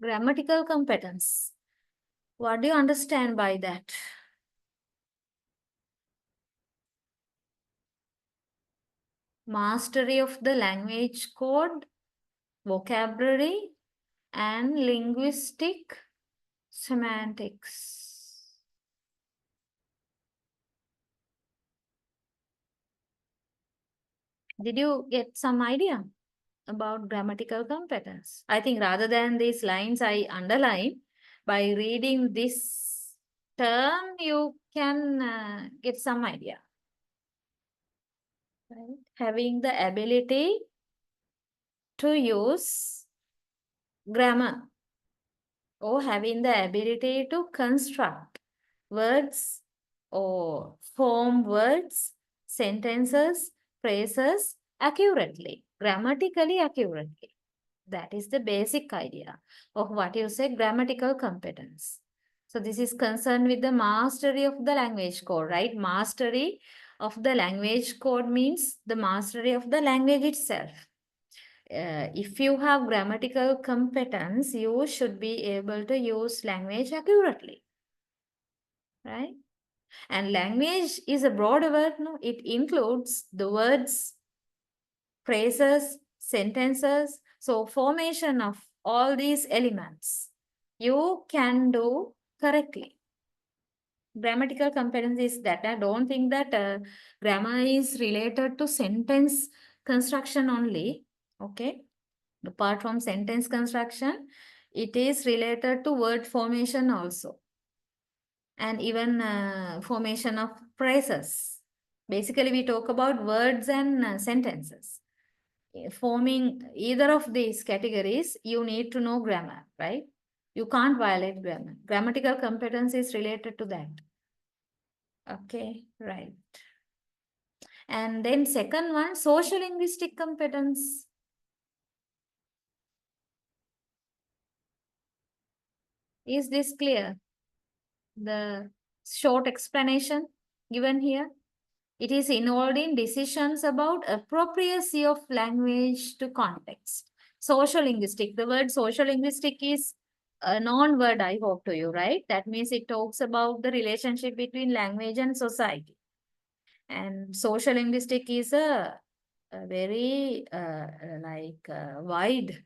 Speaker 1: Grammatical competence. What do you understand by that? Mastery of the language code, vocabulary, and linguistic semantics. Did you get some idea about grammatical competence? I think rather than these lines I underline, by reading this term, you can get some idea. Right? Having the ability to use grammar or having the ability to construct words or form words, sentences, phrases accurately, grammatically accurately. That is the basic idea of what you say grammatical competence. So this is concerned with the mastery of the language code, right? Mastery of the language code means the mastery of the language itself. If you have grammatical competence, you should be able to use language accurately, right? And language is a broad word, no? It includes the words, phrases, sentences. So formation of all these elements, you can do correctly. Grammatical competence is that. I don't think that grammar is related to sentence construction only, okay? Apart from sentence construction, it is related to word formation also, and even formation of phrases. Basically, we talk about words and sentences. Forming either of these categories, you need to know grammar, right? You can't violate grammar. Grammatical competence is related to that. Okay, right. And then second one, social linguistic competence. Is this clear? The short explanation given here. It is involved in decisions about appropriacy of language to context. Social linguistic. The word social linguistic is a non-word, I hope to you, right? That means it talks about the relationship between language and society. And social linguistic is a very wide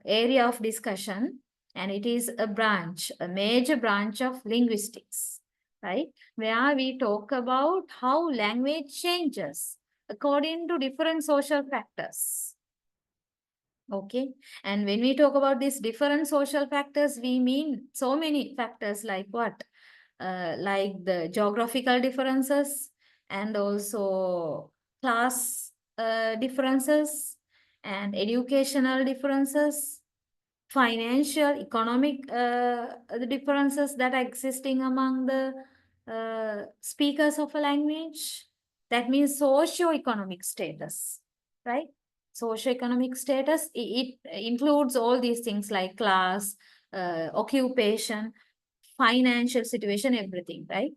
Speaker 1: area of discussion, and it is a branch, a major branch of linguistics, right? Where we talk about how language changes according to different social factors. Okay, and when we talk about these different social factors, we mean so many factors like what? Like the geographical differences and also class differences and educational differences, financial, economic the differences that are existing among the speakers of a language. That means socio-economic status, right? Socio-economic status, it includes all these things like class, occupation, financial situation, everything, right?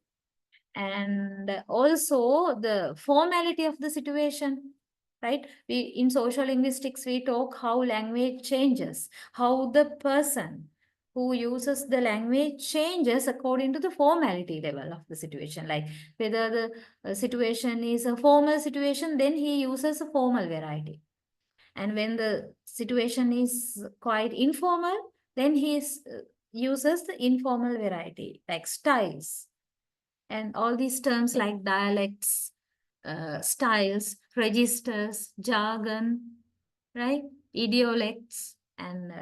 Speaker 1: And also the formality of the situation, right? We in social linguistics we talk how language changes, how the person who uses the language changes according to the formality level of the situation. Like whether the situation is a formal situation, then he uses a formal variety, and when the situation is quite informal, then he uses the informal variety, like styles. And all these terms like dialects, styles, registers, jargon, right? Idiolects and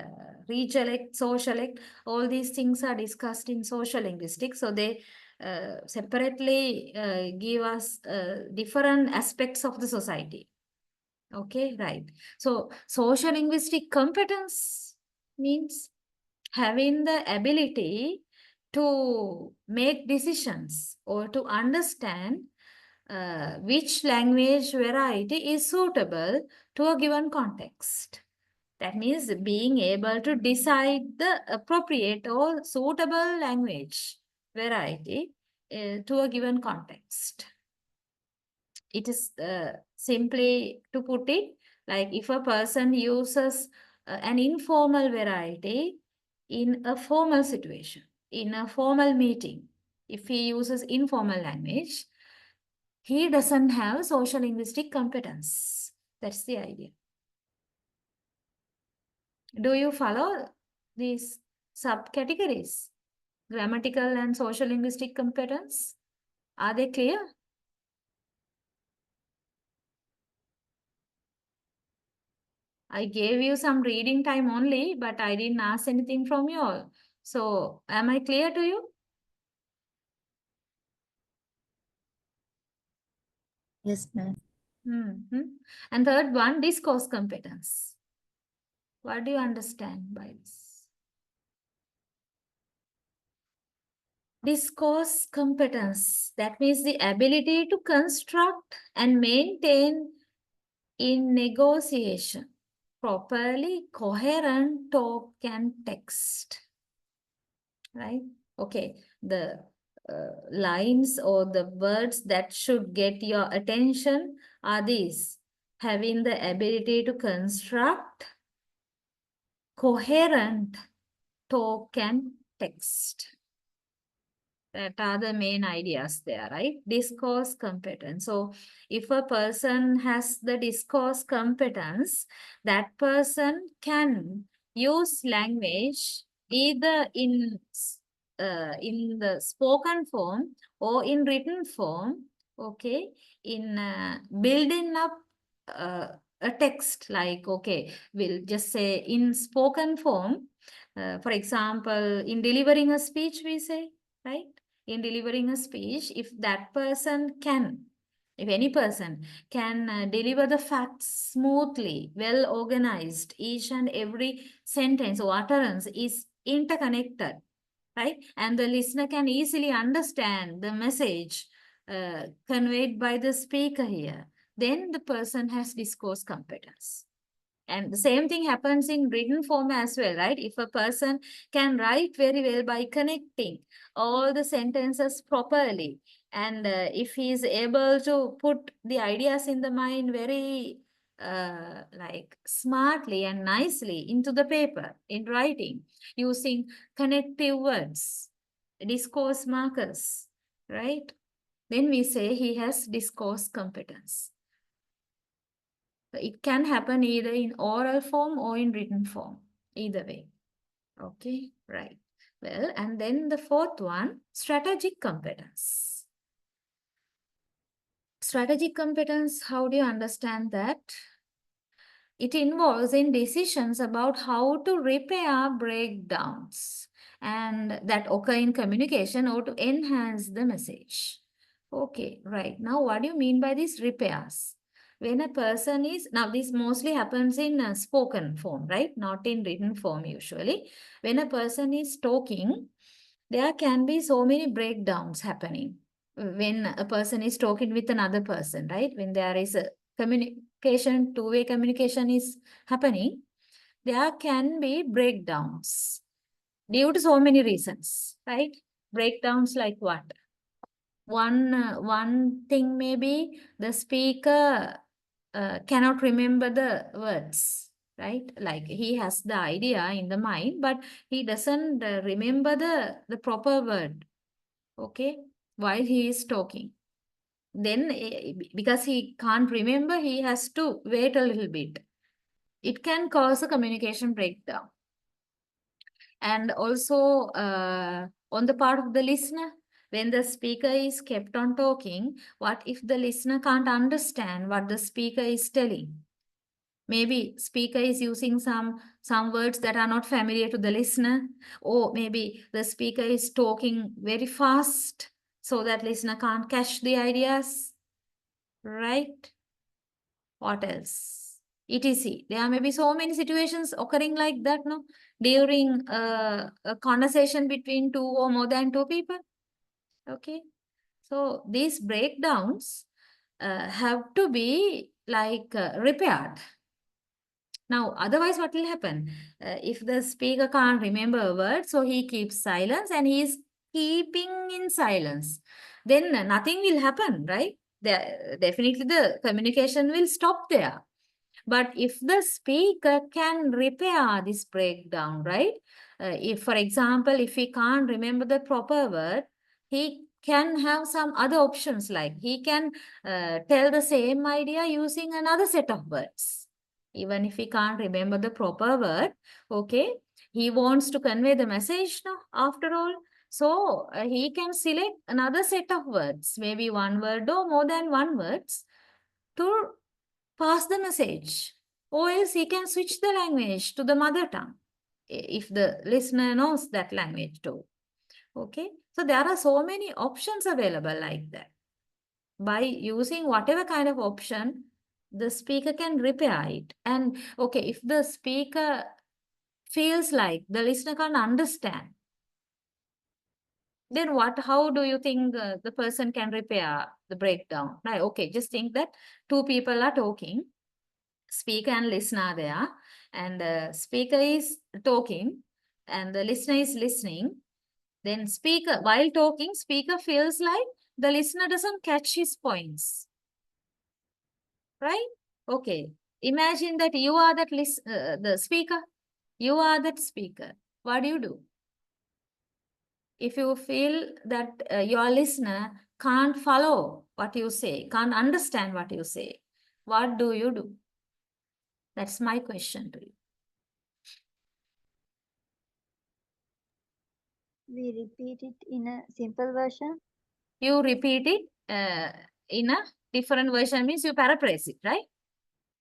Speaker 1: regiolect, sociolect, all these things are discussed in social linguistics. So they separately give us different aspects of the society. Okay, right. So social linguistic competence means having the ability to make decisions or to understand which language variety is suitable to a given context. That means being able to decide the appropriate or suitable language variety to a given context. It is simply to put it like if a person uses an informal variety in a formal situation, in a formal meeting, if he uses informal language, he doesn't have social linguistic competence. That's the idea. Do you follow these subcategories? Grammatical and social linguistic competence? Are they clear? I gave you some reading time only, but I didn't ask anything from you all. So, am I clear to you?
Speaker 2: Yes, ma'am.
Speaker 1: And third one, discourse competence. What do you understand by this? Discourse competence, that means the ability to construct and maintain in negotiation properly coherent talk and text, right? Okay, the lines or the words that should get your attention are these: having the ability to construct coherent talk and text. That are the main ideas there, right? Discourse competence. So if a person has the discourse competence, that person can use language either in the spoken form or in written form, okay, in building up a text like, okay, we'll just say in spoken form, for example, in delivering a speech, we say, right? In delivering a speech, if that person can, if any person can deliver the facts smoothly, well organized, each and every sentence or utterance is interconnected, right? And the listener can easily understand the message conveyed by the speaker here, then the person has discourse competence. And the same thing happens in written form as well, right? If a person can write very well by connecting all the sentences properly, and if he is able to put the ideas in the mind very like smartly and nicely into the paper in writing, using connective words, discourse markers, right? Then we say he has discourse competence. It can happen either in oral form or in written form, either way. Okay, right. Well, and then the fourth one, strategic competence. Strategic competence, how do you understand that? It involves in decisions about how to repair breakdowns and that occur in communication or to enhance the message. Okay, right. Now, what do you mean by these repairs? When a person is, now this mostly happens in spoken form, right? Not in written form usually. When a person is talking, there can be so many breakdowns happening. When a person is talking with another person, right? When there is a communication, two-way communication is happening, there can be breakdowns due to so many reasons, right? Breakdowns like what? One thing may be the speaker cannot remember the words, right? Like he has the idea in the mind, but he doesn't remember the proper word, okay, while he is talking. Then, because he can't remember, he has to wait a little bit. It can cause a communication breakdown. And also, on the part of the listener, when the speaker is kept on talking, what if the listener can't understand what the speaker is telling? Maybe speaker is using some words that are not familiar to the listener, or maybe the speaker is talking very fast so that listener can't catch the ideas, right? What else? ETC. There may be so many situations occurring like that, no? During a conversation between two or more than two people. Okay. So these breakdowns have to be like repaired. Now, otherwise, what will happen? If the speaker can't remember a word, so he keeps silence and he is keeping in silence, then nothing will happen, right? Definitely the communication will stop there. But if the speaker can repair this breakdown, right? If, for example, if he can't remember the proper word, he can have some other options, like he can tell the same idea using another set of words. Even if he can't remember the proper word, okay, he wants to convey the message now, after all. So he can select another set of words, maybe one word or more than one words, to pass the message. Or else he can switch the language to the mother tongue, if the listener knows that language too. Okay, so there are so many options available like that. By using whatever kind of option, the speaker can repair it. And okay, if the speaker feels like the listener can't understand, then how do you think the person can repair the breakdown? Right, okay, just think that two people are talking, speaker and listener are there, and the speaker is talking and the listener is listening. Then speaker, while talking, speaker feels like the listener doesn't catch his points. Right? Okay. Imagine that you are that the speaker. You are that speaker. What do you do? If you feel that your listener can't follow what you say, can't understand what you say, what do you do? That's my question to you.
Speaker 6: We repeat it in a simple version.
Speaker 1: You repeat it in a different version, means you paraphrase it, right?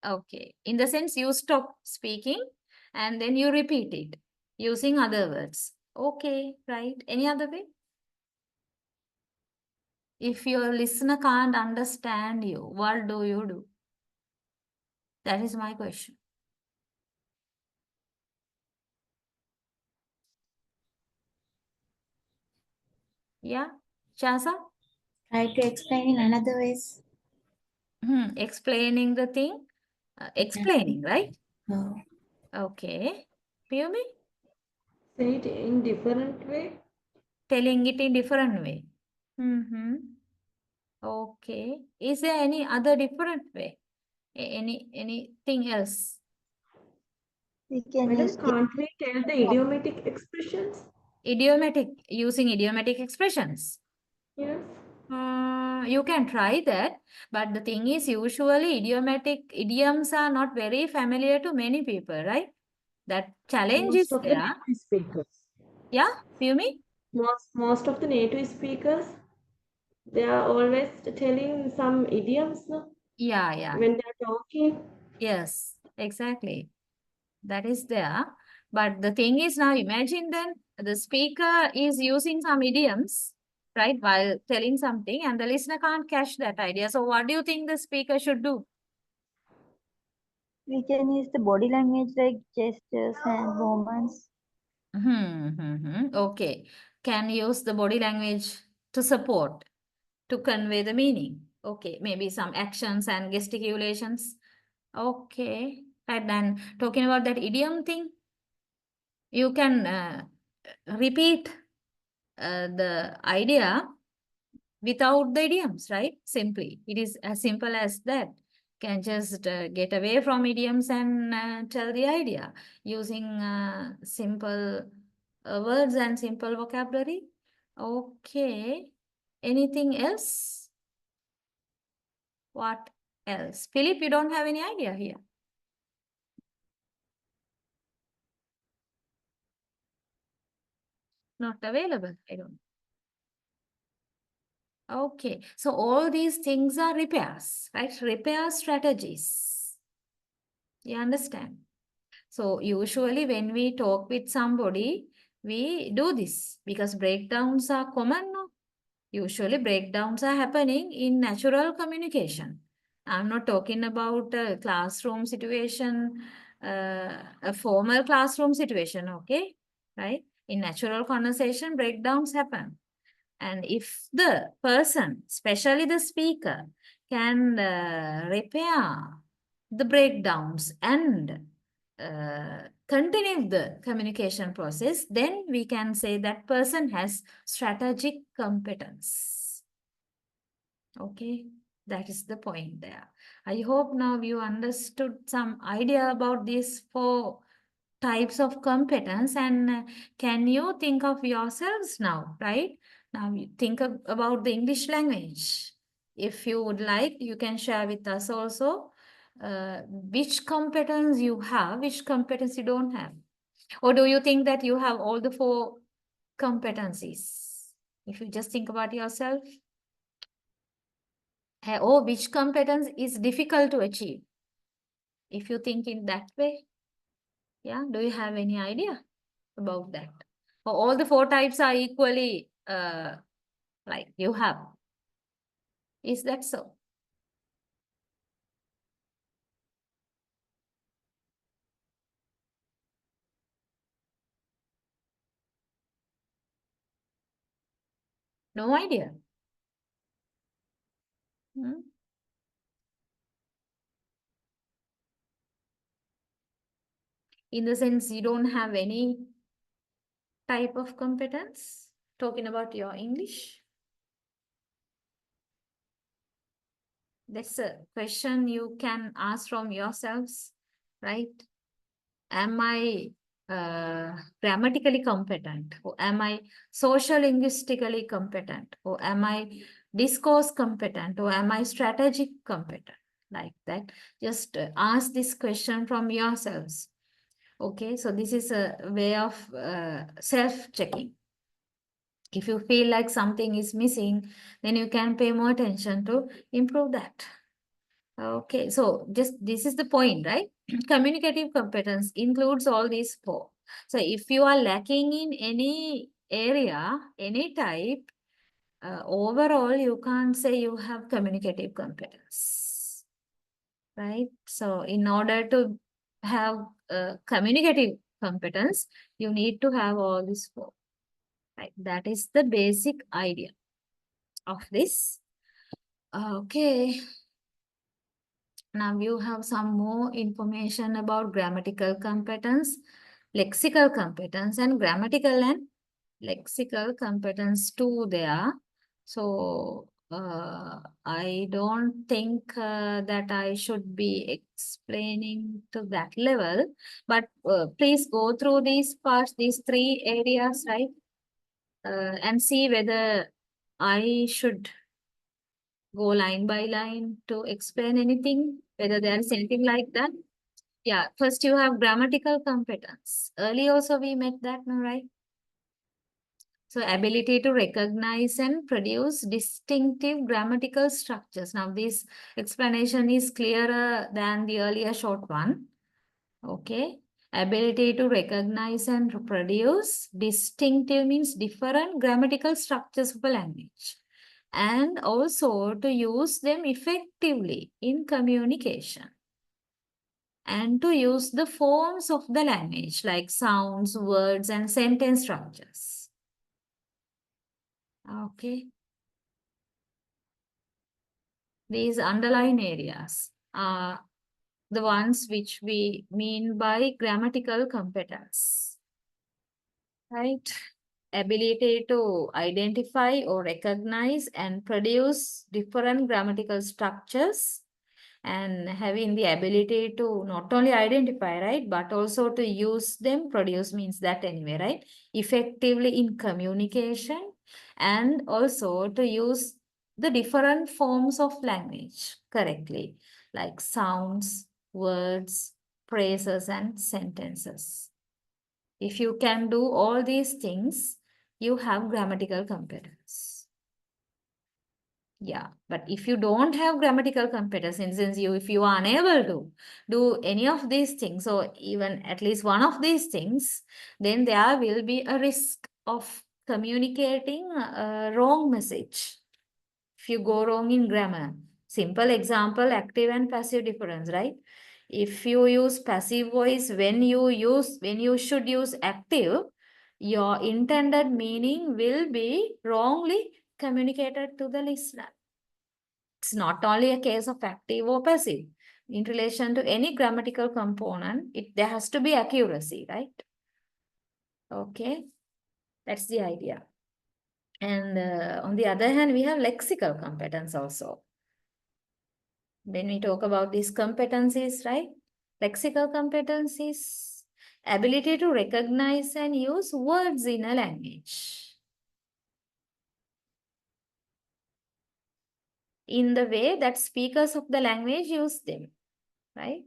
Speaker 1: Okay. In the sense you stop speaking and then you repeat it using other words. Okay, right. Any other way? If your listener can't understand you, what do you do? That is my question. Yeah, Shasa?
Speaker 4: Try to explain in another ways.
Speaker 1: Explaining the thing. Explaining, right?
Speaker 4: Oh,
Speaker 1: Okay. Piyumi?
Speaker 3: Say it in different way.
Speaker 1: Telling it in different way. Okay. Is there any other different way? Anything else?
Speaker 6: We can
Speaker 3: Madam,
Speaker 6: use
Speaker 3: can't we tell the idiomatic expressions?
Speaker 1: Using idiomatic expressions.
Speaker 3: Yes.
Speaker 1: You can try that, but the thing is, usually idioms are not very familiar to many people, right? That challenge
Speaker 3: Most
Speaker 1: is
Speaker 3: of the
Speaker 1: there.
Speaker 3: native speakers.
Speaker 1: Yeah, Piyumi?
Speaker 3: Most of the native speakers, they are always telling some idioms, no?
Speaker 1: Yeah.
Speaker 3: When they are talking.
Speaker 1: Yes, exactly. That is there. But the thing is now imagine then the speaker is using some idioms, right, while telling something and the listener can't catch that idea. So what do you think the speaker should do?
Speaker 6: we can use the body language like gestures and movements.
Speaker 1: Okay. Can use the body language to support, to convey the meaning. Okay. Maybe some actions and gesticulations. Okay. And then talking about that idiom thing, you can repeat the idea without the idioms, right? Simply. It is as simple as that. Can just get away from idioms and tell the idea using simple words and simple vocabulary. Okay. Anything else? What else? Philip, you don't have any idea here. Not available. I don't. Okay, so all these things are repairs, right? Repair strategies. You understand? So usually when we talk with somebody, we do this because breakdowns are common. No? Usually breakdowns are happening in natural communication. I'm not talking about a classroom situation, a formal classroom situation, okay? Right? In natural conversation, breakdowns happen. And if the person, especially the speaker, can repair the breakdowns and continue the communication process, then we can say that person has strategic competence. Okay, that is the point there. I hope now you understood some idea about these four types of competence and can you think of yourselves now, right? Now you think about the English language. If you would like, you can share with us also which competence you have, which competence you don't have. Or do you think that you have all the four competencies? If you just think about yourself. Or which competence is difficult to achieve? If you think in that way, yeah, do you have any idea about that? Or all the four types are equally like you have. Is that so? No idea. Hmm? In the sense you don't have any type of competence? Talking about your English? That's a question you can ask from yourselves, right? Am I grammatically competent? Or am I social linguistically competent? Or am I discourse competent? Or am I strategic competent? Like that. Just ask this question from yourselves. Okay, so this is a way of self-checking. If you feel like something is missing, then you can pay more attention to improve that. Okay, so just this is the point, right? Communicative competence includes all these four. So if you are lacking in any area, any type, overall, you can't say you have communicative competence, right? So in order to have communicative competence, you need to have all these four, right? That is the basic idea of this. Okay. Now you have some more information about grammatical competence, lexical competence, and grammatical and lexical competence too there. So I don't think that I should be explaining to that level, but please go through these parts, these three areas, right? And see whether I should go line by line to explain anything, whether there is anything like that. Yeah, first you have grammatical competence. Earlier also we met that, no, right? So ability to recognize and produce distinctive grammatical structures. Now this explanation is clearer than the earlier short one. Okay. Ability to recognize and produce distinctive means different grammatical structures of a language. And also to use them effectively in communication. And to use the forms of the language like sounds, words, and sentence structures. Okay. These underlying areas are the ones which we mean by grammatical competence. Right? Ability to identify or recognize and produce different grammatical structures, and having the ability to not only identify, right, but also to use them, produce means that anyway, right, effectively in communication, and also to use the different forms of language correctly, like sounds, words, phrases, and sentences. If you can do all these things, you have grammatical competence. Yeah, but if you don't have grammatical competence, in sense if you are unable to do any of these things, or even at least one of these things, then there will be a risk of communicating a wrong message. If you go wrong in grammar, simple example, active and passive difference, right? If you use passive voice when you should use active, your intended meaning will be wrongly communicated to the listener. It's not only a case of active or passive. In relation to any grammatical component, there has to be accuracy, right? Okay, that's the idea. And on the other hand, we have lexical competence also. When we talk about these competencies, right? Lexical competencies, ability to recognize and use words in a language in the way that speakers of the language use them, right?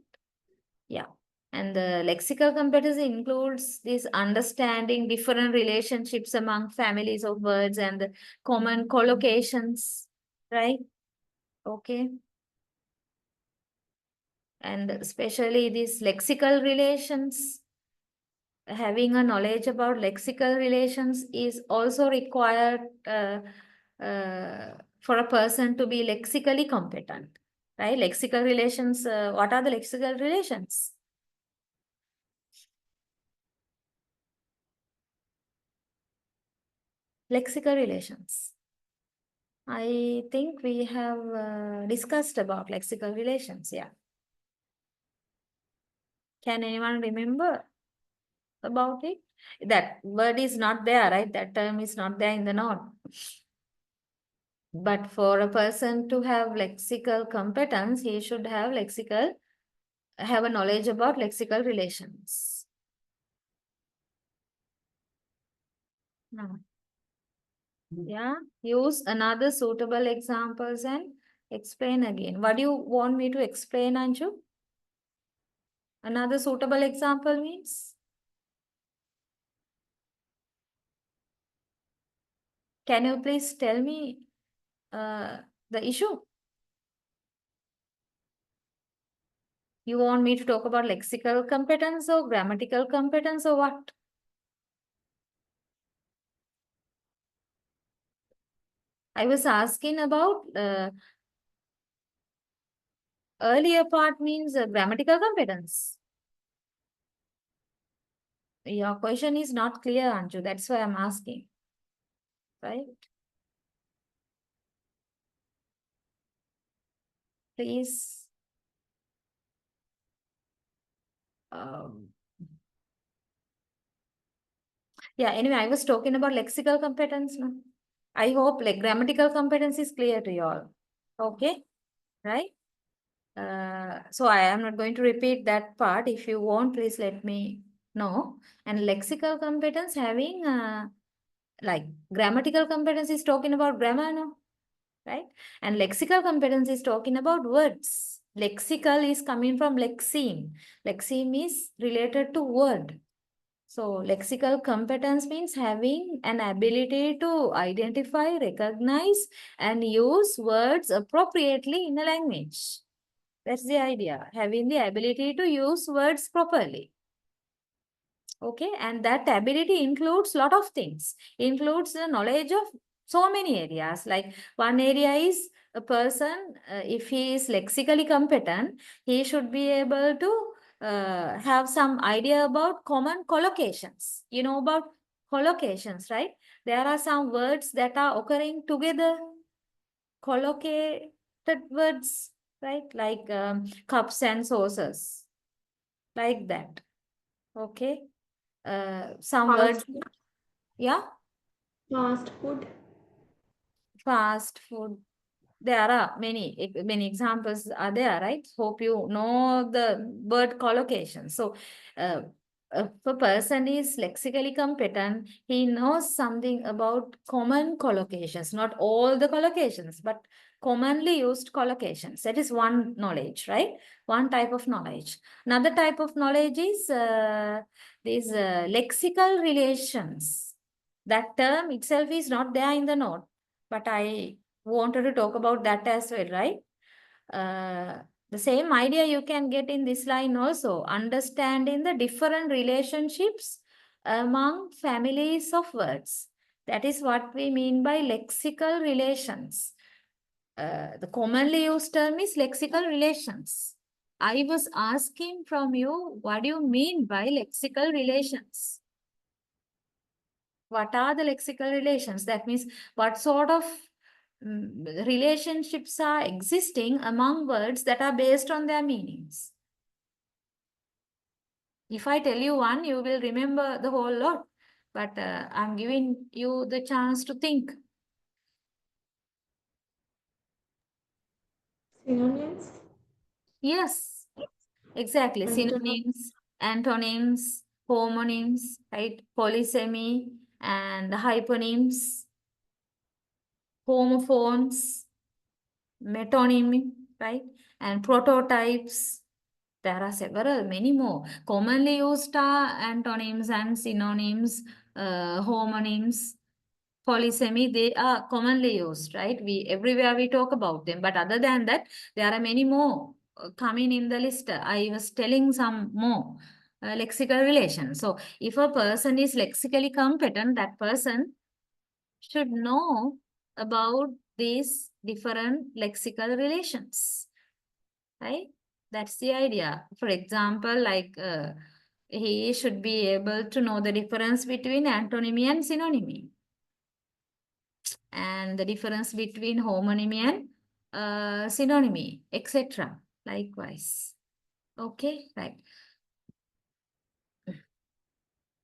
Speaker 1: Yeah. And the lexical competence includes this understanding different relationships among families of words and the common collocations, right? Okay. And especially these lexical relations, having a knowledge about lexical relations is also required for a person to be lexically competent, right? Lexical relations, what are the lexical relations? Lexical relations. I think we have discussed about lexical relations, yeah. Can anyone remember about it? That word is not there, right? That term is not there in the note. But for a person to have lexical competence, he should have a knowledge about lexical relations. No. Yeah, use another suitable examples and explain again. What do you want me to explain, Anju? Another suitable example means? Can you please tell me the issue? You want me to talk about lexical competence or grammatical competence or what? I was asking about earlier part means grammatical competence. Your question is not clear, Anju. That's why I'm asking. Right? Please. Yeah, anyway, I was talking about lexical competence. No? I hope like grammatical competence is clear to you all. Okay, right? So I am not going to repeat that part. If you want, please let me know. And lexical competence having like grammatical competence is talking about grammar, no? Right? And lexical competence is talking about words. Lexical is coming from lexeme. Lexeme is related to word. So lexical competence means having an ability to identify, recognize, and use words appropriately in a language. That's the idea, having the ability to use words properly. Okay, and that ability includes a lot of things. Includes the knowledge of so many areas. Like one area is a person, if he is lexically competent, he should be able to have some idea about common collocations. You know about collocations, right? There are some words that are occurring together, collocated words, right? Like cups and saucers, like that. Okay. Some words,
Speaker 3: Fast food.
Speaker 1: yeah,
Speaker 3: Fast food.
Speaker 1: fast food. There are many examples are there, right? Hope you know the word collocation. So, if a person is lexically competent, he knows something about common collocations, not all the collocations, but commonly used collocations. That is one knowledge, right? One type of knowledge. Another type of knowledge is these lexical relations. That term itself is not there in the note, but I wanted to talk about that as well, right? The same idea you can get in this line also, understanding the different relationships among families of words. That is what we mean by lexical relations. The commonly used term is lexical relations. I was asking from you, what do you mean by lexical relations? What are the lexical relations? That means what sort of relationships are existing among words that are based on their meanings. If I tell you one, you will remember the whole lot. But I'm giving you the chance to think.
Speaker 3: Synonyms.
Speaker 1: Yes, exactly.
Speaker 3: Antonyms.
Speaker 1: Synonyms, antonyms, homonyms, right? Polysemy and hyponyms, homophones, metonymy, right? And prototypes. There are several, many more. Commonly used are antonyms and synonyms, homonyms, polysemy. They are commonly used, right? Everywhere we talk about them. But other than that, there are many more coming in the list. I was telling some more lexical relations. So if a person is lexically competent, that person should know about these different lexical relations, right? That's the idea. For example, like he should be able to know the difference between antonymy and synonymy, and the difference between homonymy and synonymy, etc. Likewise. Okay, right.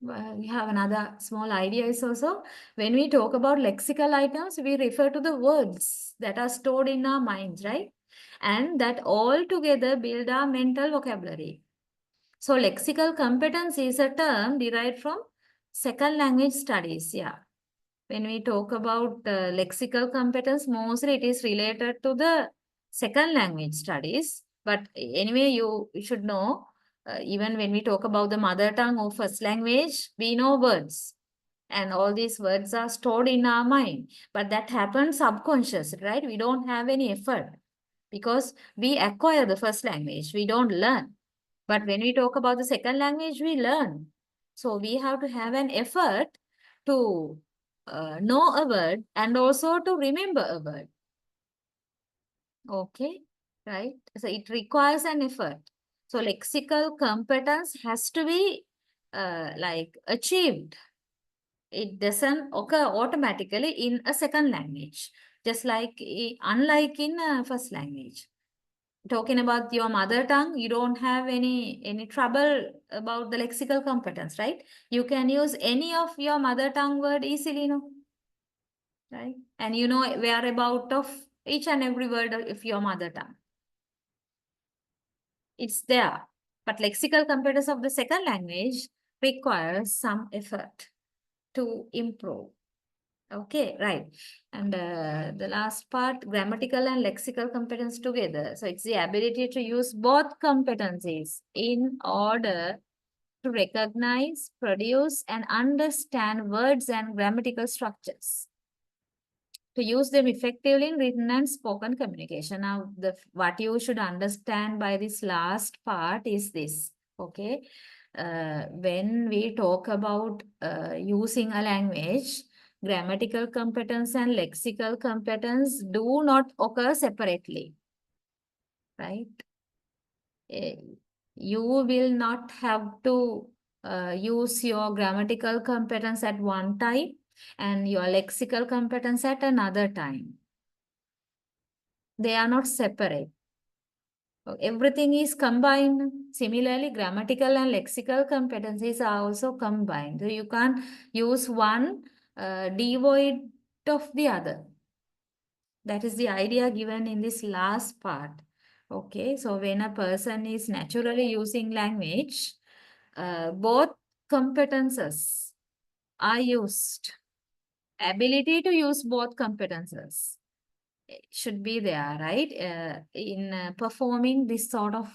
Speaker 1: We have another small idea is also, when we talk about lexical items, we refer to the words that are stored in our minds, right? And that all together build our mental vocabulary. So lexical competence is a term derived from second language studies. Yeah. When we talk about lexical competence, mostly it is related to the second language studies. But anyway, you should know, even when we talk about the mother tongue or first language, we know words. And all these words are stored in our mind. But that happens subconscious, right? We don't have any effort. because we acquire the first language, we don't learn. But when we talk about the second language, we learn. So we have to have an effort to know a word and also to remember a word. Okay, right? So it requires an effort. So lexical competence has to be like achieved. It doesn't occur automatically in a second language, just like unlike in a first language. Talking about your mother tongue, you don't have any trouble about the lexical competence, right? You can use any of your mother tongue word easily, no? Right? And you know whereabout of each and every word of your mother tongue. It's there. But lexical competence of the second language requires some effort to improve. Okay, right. And the last part, grammatical and lexical competence together. So it's the ability to use both competencies in order to recognize, produce, and understand words and grammatical structures. To use them effectively in written and spoken communication. Now, what you should understand by this last part is this, okay? When we talk about using a language, grammatical competence and lexical competence do not occur separately, right? You will not have to use your grammatical competence at one time and your lexical competence at another time. They are not separate. Everything is combined. Similarly, grammatical and lexical competencies are also combined. So you can't use one devoid of the other. That is the idea given in this last part. Okay, so when a person is naturally using language, both competences are used. Ability to use both competences should be there, right? In performing this sort of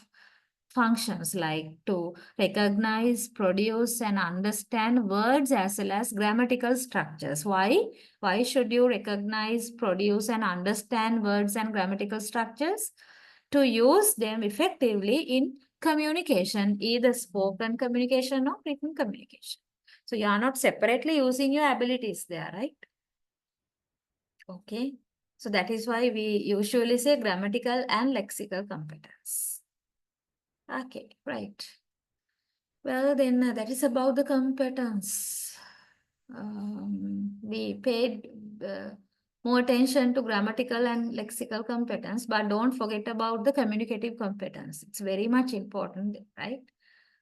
Speaker 1: functions like to recognize, produce, and understand words as well as grammatical structures. Why? Why should you recognize, produce, and understand words and grammatical structures? To use them effectively in communication, either spoken communication or written communication. So you are not separately using your abilities there, right? Okay. So that is why we usually say grammatical and lexical competence. Okay, right. Well, then that is about the competence. We paid more attention to grammatical and lexical competence, but don't forget about the communicative competence. It's very much important, right?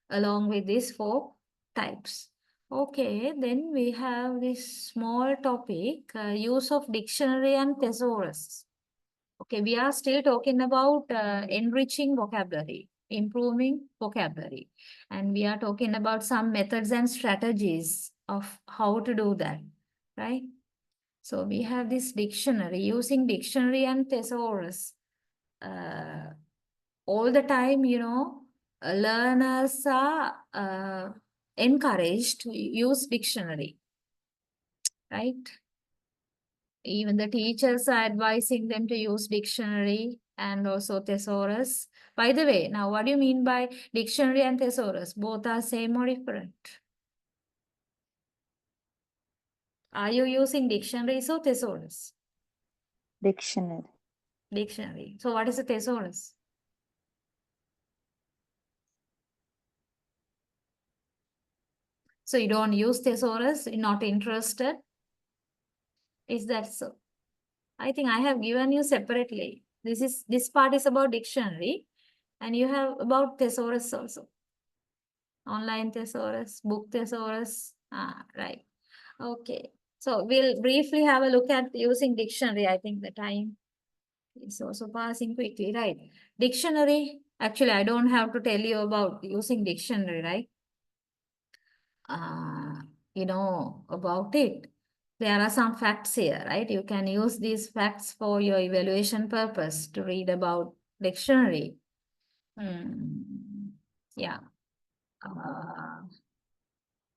Speaker 1: Along with these four types. Okay, then we have this small topic, use of dictionary and thesaurus. Okay, we are still talking about enriching vocabulary, improving vocabulary. And we are talking about some methods and strategies of how to do that, right? So we have this dictionary, using dictionary and thesaurus. All the time, you know, learners are encouraged to use dictionary, right? Even the teachers are advising them to use dictionary and also thesaurus. By the way, now what do you mean by dictionary and thesaurus? Both are same or different? Are you using dictionaries or thesaurus?
Speaker 2: Dictionary.
Speaker 1: Dictionary. So what is a thesaurus? So you don't use thesaurus, you're not interested? Is that so? I think I have given you separately. This part is about dictionary and you have about thesaurus also. Online thesaurus, book thesaurus. Right. Okay. So we'll briefly have a look at using dictionary. I think the time is also passing quickly, right? Dictionary. Actually, I don't have to tell you about using dictionary, right? You know about it. There are some facts here, right? You can use these facts for your evaluation purpose to read about dictionary. Yeah.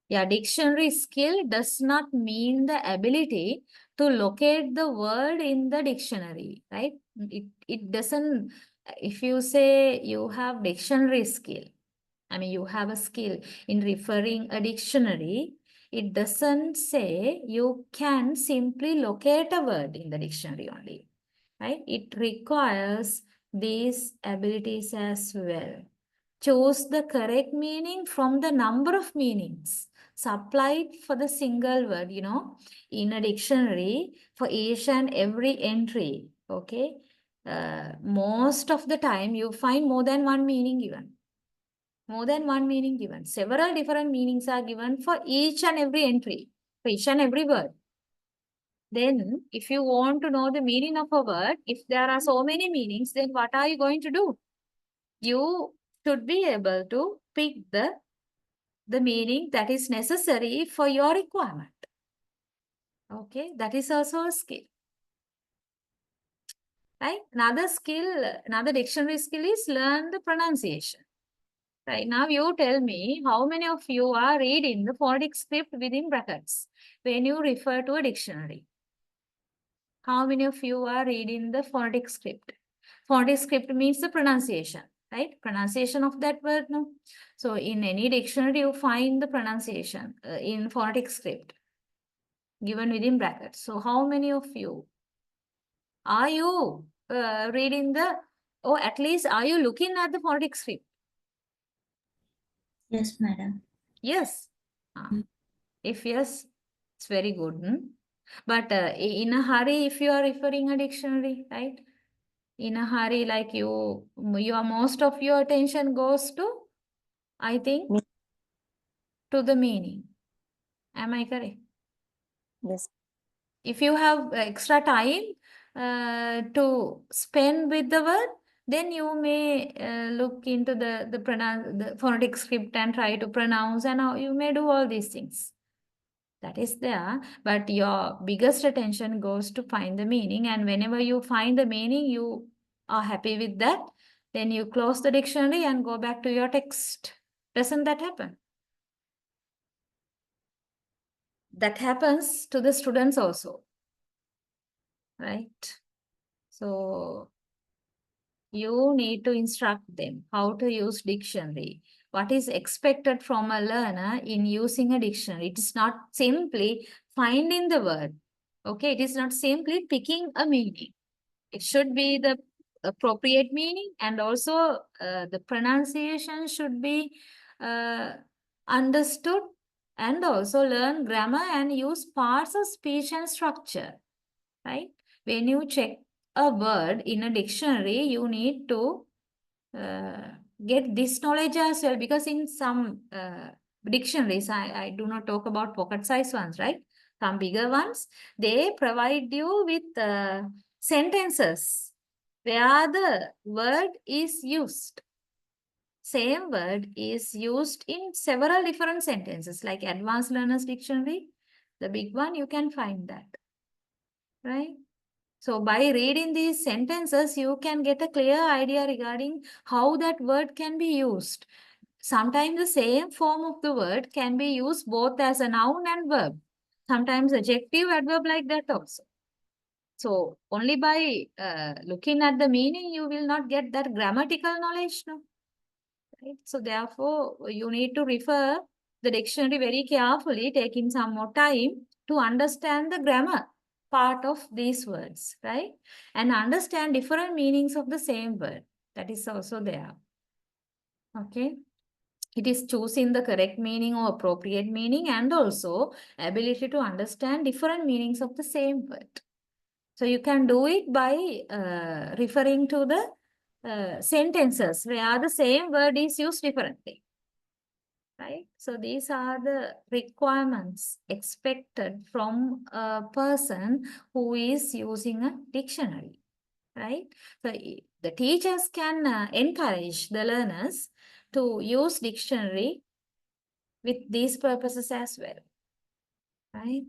Speaker 1: Yeah, dictionary skill does not mean the ability to locate the word in the dictionary, right? It doesn't, if you say you have dictionary skill, I mean, you have a skill in referring a dictionary, it doesn't say you can simply locate a word in the dictionary only, right? It requires these abilities as well. Choose the correct meaning from the number of meanings supplied for the single word, in a dictionary for each and every entry, okay? Most of the time you find more than one meaning given. More than one meaning given. Several different meanings are given for each and every entry, for each and every word. Then, if you want to know the meaning of a word, if there are so many meanings, then what are you going to do? You should be able to pick the meaning that is necessary for your requirement. Okay, that is also a skill. Right? Another dictionary skill is learn the pronunciation. Right, now you tell me how many of you are reading the phonetic script within brackets when you refer to a dictionary. How many of you are reading the phonetic script? Phonetic script means the pronunciation, right? Pronunciation of that word, no? So in any dictionary, you find the pronunciation in phonetic script given within brackets. So how many of you are you reading or at least are you looking at the phonetic script?
Speaker 4: Yes, madam.
Speaker 1: Yes.
Speaker 4: Mm.
Speaker 1: If yes, it's very good. But in a hurry, if you are referring a dictionary, right? In a hurry, like your most of your attention goes to, I think,
Speaker 2: Me-
Speaker 1: to the meaning. Am I correct?
Speaker 2: Yes.
Speaker 1: If you have extra time to spend with the word, then you may look into the phonetic script and try to pronounce, and you may do all these things. That is there, but your biggest attention goes to find the meaning, and whenever you find the meaning, you are happy with that, then you close the dictionary and go back to your text. Doesn't that happen? That happens to the students also, right? So you need to instruct them how to use dictionary. What is expected from a learner in using a dictionary? It is not simply finding the word. Okay, it is not simply picking a meaning. It should be the appropriate meaning, and also the pronunciation should be uh, understood, and also learn grammar and use parts of speech and structure, right? When you check a word in a dictionary, you need to get this knowledge as well, because in some dictionaries, I do not talk about pocket size ones, right? Some bigger ones, they provide you with sentences where the word is used. Same word is used in several different sentences, like Advanced Learners Dictionary, the big one, you can find that, right? So by reading these sentences, you can get a clear idea regarding how that word can be used. Sometimes the same form of the word can be used both as a noun and verb. Sometimes adjective, adverb, like that also. So only by looking at the meaning, you will not get that grammatical knowledge, no? Right? So therefore, you need to refer the dictionary very carefully, taking some more time to understand the grammar part of these words, right? And understand different meanings of the same word. That is also there. Okay. It is choosing the correct meaning or appropriate meaning, and also ability to understand different meanings of the same word. So you can do it by referring to the sentences where the same word is used differently. Right? So these are the requirements expected from a person who is using a dictionary, right? So the teachers can encourage the learners to use dictionary with these purposes as well, right?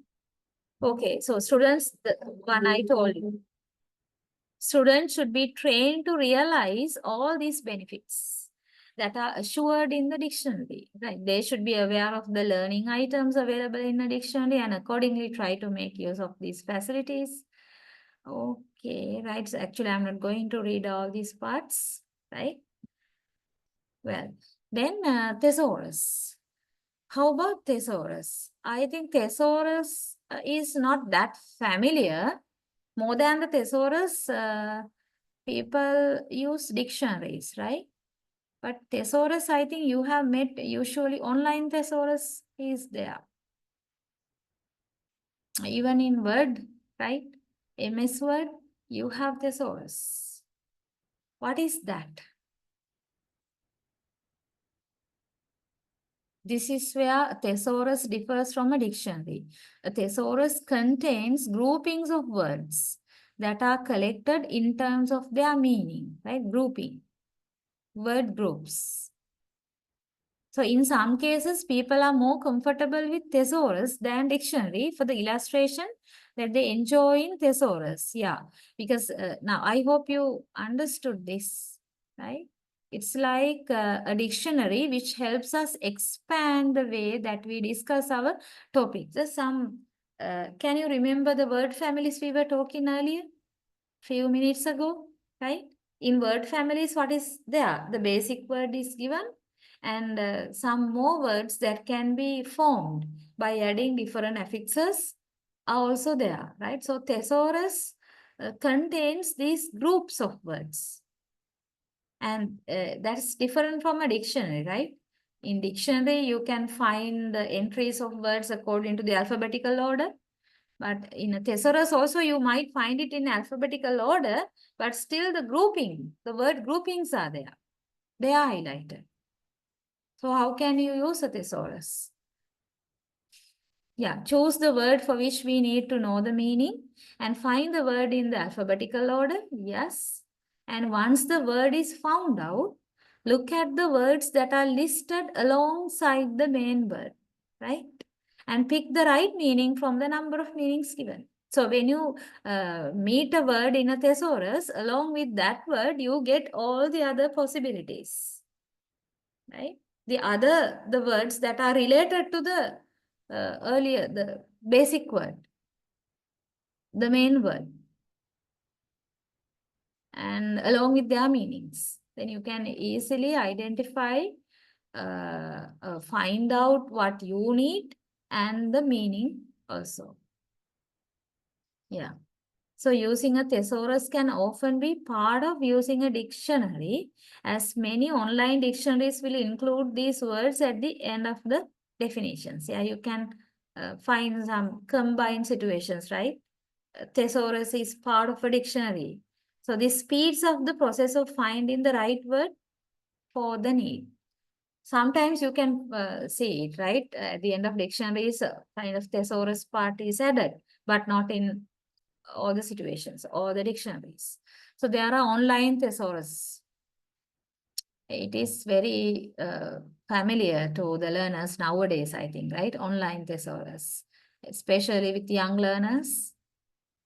Speaker 1: Okay, so students, the one I told you, students should be trained to realize all these benefits that are assured in the dictionary, right? They should be aware of the learning items available in a dictionary and accordingly try to make use of these facilities. Okay, right. So actually, I'm not going to read all these parts, right? Well, then thesaurus. How about thesaurus? I think thesaurus is not that familiar. More than the thesaurus, people use dictionaries, right? But thesaurus, I think you have met usually online thesaurus is there. Even in Word, right? MS Word, you have thesaurus. What is that? This is where a thesaurus differs from a dictionary. A thesaurus contains groupings of words that are collected in terms of their meaning, right? Grouping, word groups. So in some cases, people are more comfortable with thesaurus than dictionary for the illustration that they enjoy in thesaurus. Yeah, because now I hope you understood this, right? It's like a dictionary which helps us expand the way that we discuss our topics. Just can you remember the word families we were talking earlier? Few minutes ago, right? In word families, what is there? The basic word is given and some more words that can be formed by adding different affixes are also there, right? So thesaurus contains these groups of words. And that's different from a dictionary, right? In dictionary, you can find the entries of words according to the alphabetical order. But in a thesaurus also, you might find it in alphabetical order, but still the grouping, the word groupings are there. They are highlighted. So how can you use a thesaurus? Yeah, choose the word for which we need to know the meaning and find the word in the alphabetical order. Yes. And once the word is found out, look at the words that are listed alongside the main word, right? And pick the right meaning from the number of meanings given. So when you meet a word in a thesaurus, along with that word, you get all the other possibilities, right? The words that are related to the earlier, the basic word, the main word, and along with their meanings. Then you can easily identify, find out what you need and the meaning also. Yeah. So using a thesaurus can often be part of using a dictionary, as many online dictionaries will include these words at the end of the definitions. Yeah, you can find some combined situations, right? Thesaurus is part of a dictionary. So this speeds up the process of finding the right word for the need. Sometimes you can see it, right? At the end of dictionaries, kind of thesaurus part is added, but not in all the situations or the dictionaries. So there are online thesaurus. It is very familiar to the learners nowadays, I think, right? Online thesaurus, especially with young learners.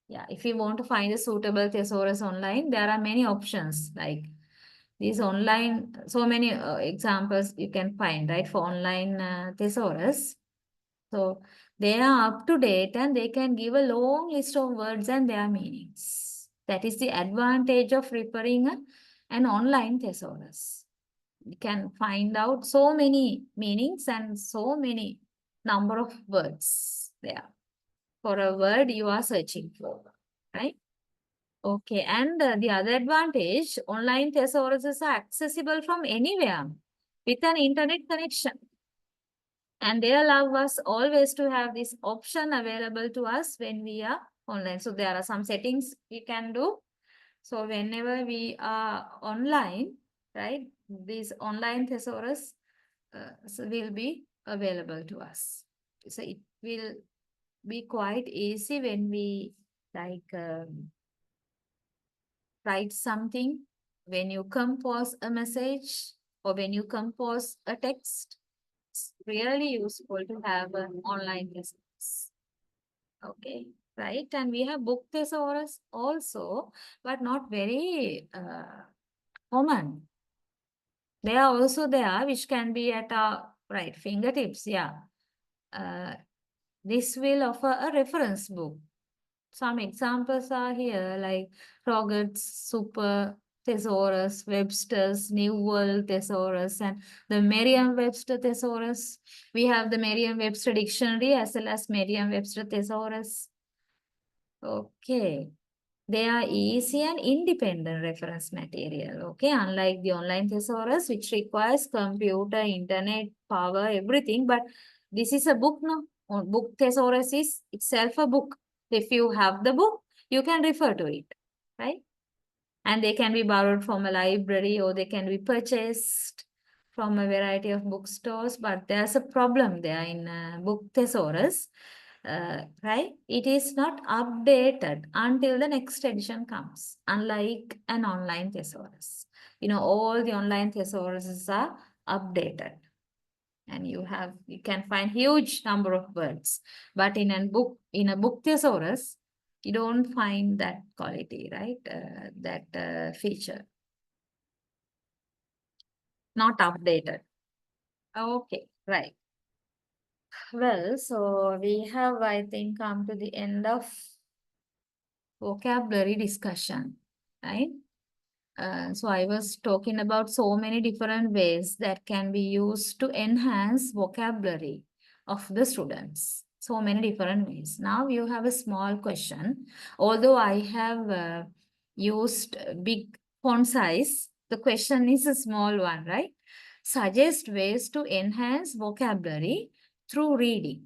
Speaker 1: Yeah, if you want to find a suitable thesaurus online, there are many options like these online, so many examples you can find, right, for online thesaurus. So they are up to date and they can give a long list of words and their meanings. That is the advantage of preparing an online thesaurus. You can find out so many meanings and so many number of words there for a word you are searching for, right? Okay, and the other advantage, online thesauruses are accessible from anywhere with an internet connection. And they allow us always to have this option available to us when we are online. So there are some settings we can do. So whenever we are online, right, these online thesaurus will be available to us. So it will be quite easy when we write something, when you compose a message or when you compose a text. It's really useful to have an online thesaurus. Okay, right? And we have book thesaurus also, but not very common. They are also there, which can be at our right fingertips. Yeah. This will offer a reference book. Some examples are here, like Roget's Super Thesaurus, Webster's New World Thesaurus, and the Merriam-Webster Thesaurus. We have the Merriam-Webster Dictionary as well as Merriam-Webster Thesaurus. Okay. They are easy and independent reference material, okay? Unlike the online thesaurus, which requires computer, internet, power, everything. But this is a book, no? Book thesaurus is itself a book. If you have the book, you can refer to it, right? And they can be borrowed from a library or they can be purchased from a variety of bookstores. But there's a problem there in book thesaurus. Right? It is not updated until the next edition comes, unlike an online thesaurus. You know, all the online thesauruses are updated. And you can find huge number of words. But in a book thesaurus, you don't find that quality, right? That feature. Not updated. Okay, right. Well, so we have, I think, come to the end of vocabulary discussion, right? So I was talking about so many different ways that can be used to enhance vocabulary of the students. So many different ways. Now you have a small question. Although I have used big font size, the question is a small one, right? Suggest ways to enhance vocabulary through reading.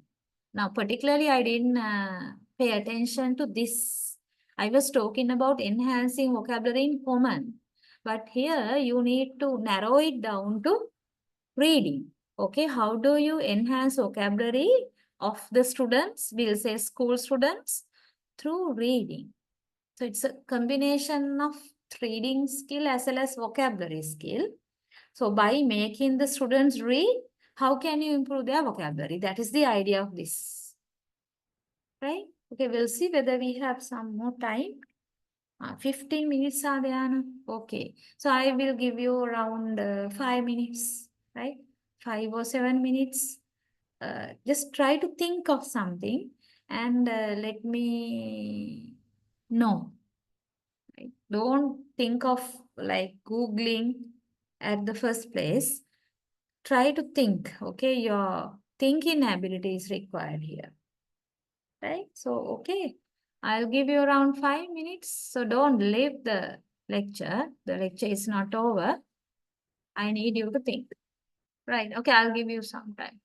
Speaker 1: Now, particularly, I didn't pay attention to this. I was talking about enhancing vocabulary in common. But here you need to narrow it down to reading. Okay, how do you enhance vocabulary of the students? We'll say school students through reading. So it's a combination of reading skill as well as vocabulary skill. So by making the students read, how can you improve their vocabulary? That is the idea of this. Right? Okay, we'll see whether we have some more time. 15 minutes are there. No? Okay. So I will give you around 5 minutes, right? 5 or 7 minutes. Just try to think of something and let me know. Right? Don't think of like Googling at the first place. Try to think, okay? Your thinking ability is required here. Right? So, okay. I'll give you around 5 minutes. So don't leave the lecture. The lecture is not over. I need you to think. Right. Okay. I'll give you some time.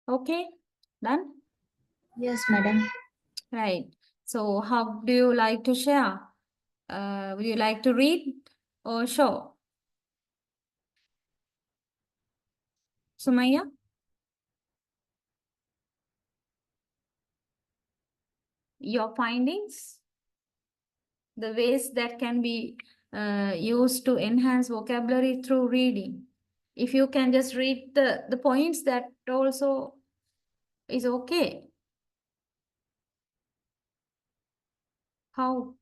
Speaker 1: Okay, done?
Speaker 4: Yes, madam.
Speaker 1: Right. So how do you like to share? Would you like to read or show? Sumaya? Your findings? The ways that can be used to enhance vocabulary through reading. If you can just read the points, that also is okay. How?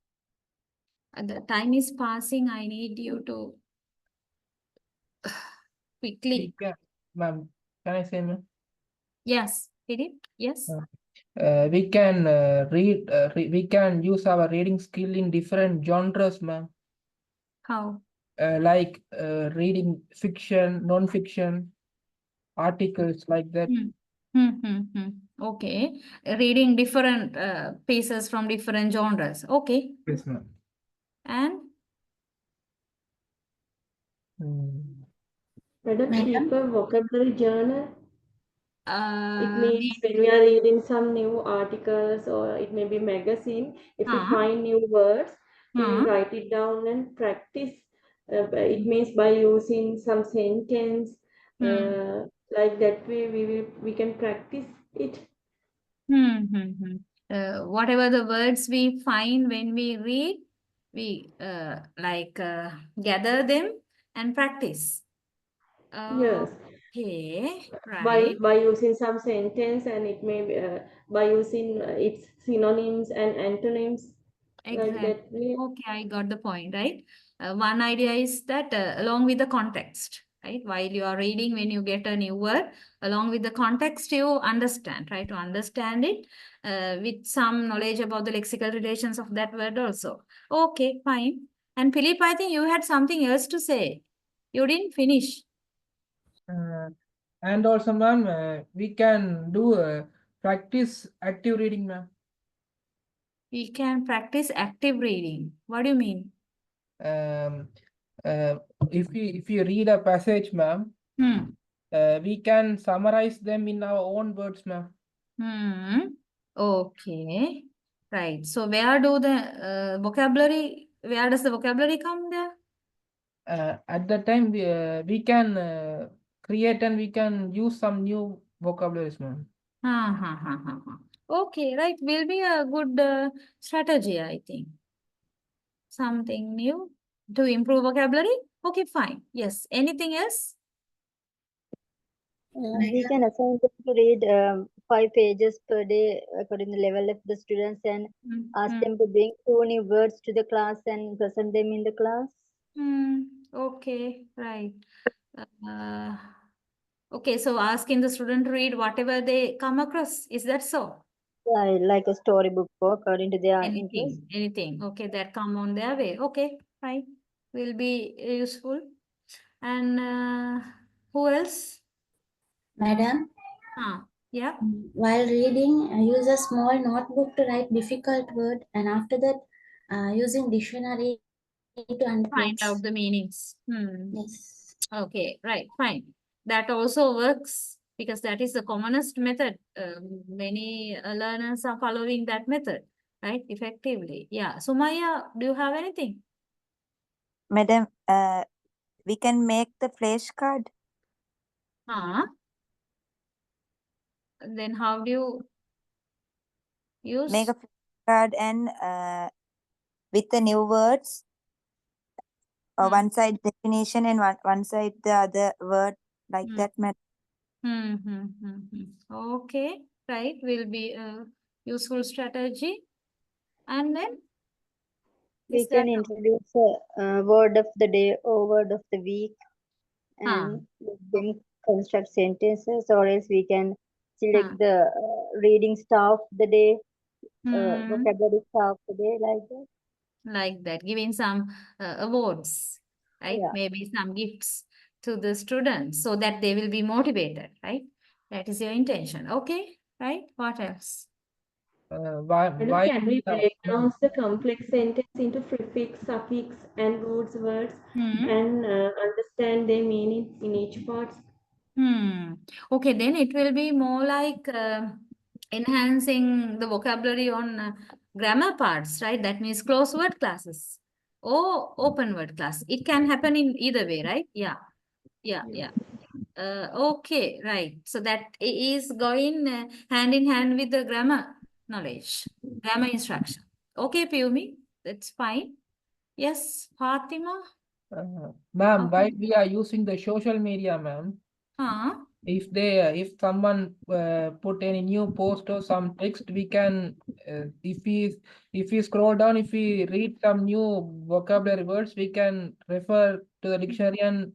Speaker 1: The time is passing. I need you to quickly.
Speaker 5: Ma'am, can I say, ma'am?
Speaker 1: Yes, did it? Yes.
Speaker 5: We can we can use our reading skill in different genres, ma'am.
Speaker 1: How?
Speaker 5: Like reading fiction, non-fiction, articles like that.
Speaker 1: Okay. Reading different pieces from different genres. Okay.
Speaker 5: Yes, ma'am.
Speaker 1: And
Speaker 3: Madam,
Speaker 4: Madam?
Speaker 3: keep a vocabulary journal. It means
Speaker 1: we,
Speaker 3: when we are reading some new articles or it may be magazine, if we
Speaker 1: huh?
Speaker 3: find new words, we will
Speaker 1: Huh?
Speaker 3: write it down and practice. It means by using some sentence,
Speaker 1: Hmm.
Speaker 3: like that way we can practice it.
Speaker 1: Whatever the words we find when we read, we gather them and practice.
Speaker 3: Yes,
Speaker 1: Okay,
Speaker 3: by
Speaker 1: right.
Speaker 3: using some sentence, and it may be by using its synonyms and antonyms, like
Speaker 1: Exactly.
Speaker 3: that way.
Speaker 1: Okay, I got the point, right? One idea is that along with the context, right? While you are reading, when you get a new word, along with the context, you understand, right? To understand it with some knowledge about the lexical relations of that word also. Okay, fine. And Philip, I think you had something else to say. You didn't finish.
Speaker 5: And also, ma'am, we can do practice active reading, ma'am.
Speaker 1: We can practice active reading. What do you mean?
Speaker 5: Um, uh, if you read a passage, ma'am,
Speaker 1: Hmm.
Speaker 5: we can summarize them in our own words, ma'am.
Speaker 1: Okay. Right. So where do the vocabulary, where does the vocabulary come there?
Speaker 5: At that time, we can create and we can use some new vocabularies, ma'am.
Speaker 1: Okay, right. Will be a good strategy, I think. Something new to improve vocabulary. Okay, fine. Yes. Anything else?
Speaker 6: We can assign them to read 5 pages per day according to the level of the students and ask them to bring 2 new words to the class and present them in the class.
Speaker 1: Okay, right. Uh, okay, so asking the student to read whatever they come across. Is that so?
Speaker 6: Yeah, like a storybook book according to their interest.
Speaker 1: Anything. Okay, that come on their way. Okay, fine. Will be useful. And who else?
Speaker 4: Madam?
Speaker 1: Yeah.
Speaker 4: While reading, use a small notebook to write difficult word, and after that, using dictionary to understand
Speaker 1: Find out
Speaker 4: words.
Speaker 1: the meanings.
Speaker 4: Yes.
Speaker 1: Okay, right, fine. That also works because that is the commonest method. Many learners are following that method, right? Effectively. Yeah. Sumaya, do you have anything?
Speaker 2: Madam, we can make the flashcard.
Speaker 1: Then how do you use?
Speaker 2: Make a flashcard and with the new words, one side definition and one side the other word, like that.
Speaker 1: Okay, right. Will be a useful strategy. And then
Speaker 6: We
Speaker 1: is
Speaker 6: can
Speaker 1: that
Speaker 6: introduce a word of the day or word of the week and then construct sentences, or else we can select the reading star of the day, vocabulary star of the day, like that.
Speaker 1: like that, giving some awards, right?
Speaker 6: Yeah.
Speaker 1: Maybe some gifts to the students so that they will be motivated, right? That is your intention. Okay, right? What else?
Speaker 3: Madam, can we break down the complex sentence into prefix, suffix, and roots words and understand their meaning in each part?
Speaker 1: Okay, then it will be more like enhancing the vocabulary on grammar parts, right? That means closed word classes or open word class. It can happen in either way, right? Yeah, yeah. Okay, right. So that is going hand in hand with the grammar knowledge, grammar instruction. Okay, Piyumi, that's fine. Yes, Fatima.
Speaker 5: Ma'am, while
Speaker 1: Okay.
Speaker 5: we are using the social media, ma'am,
Speaker 1: Huh?
Speaker 5: if someone put any new post or some text, we can if we scroll down, if we read some new vocabulary words, we can refer to the dictionary and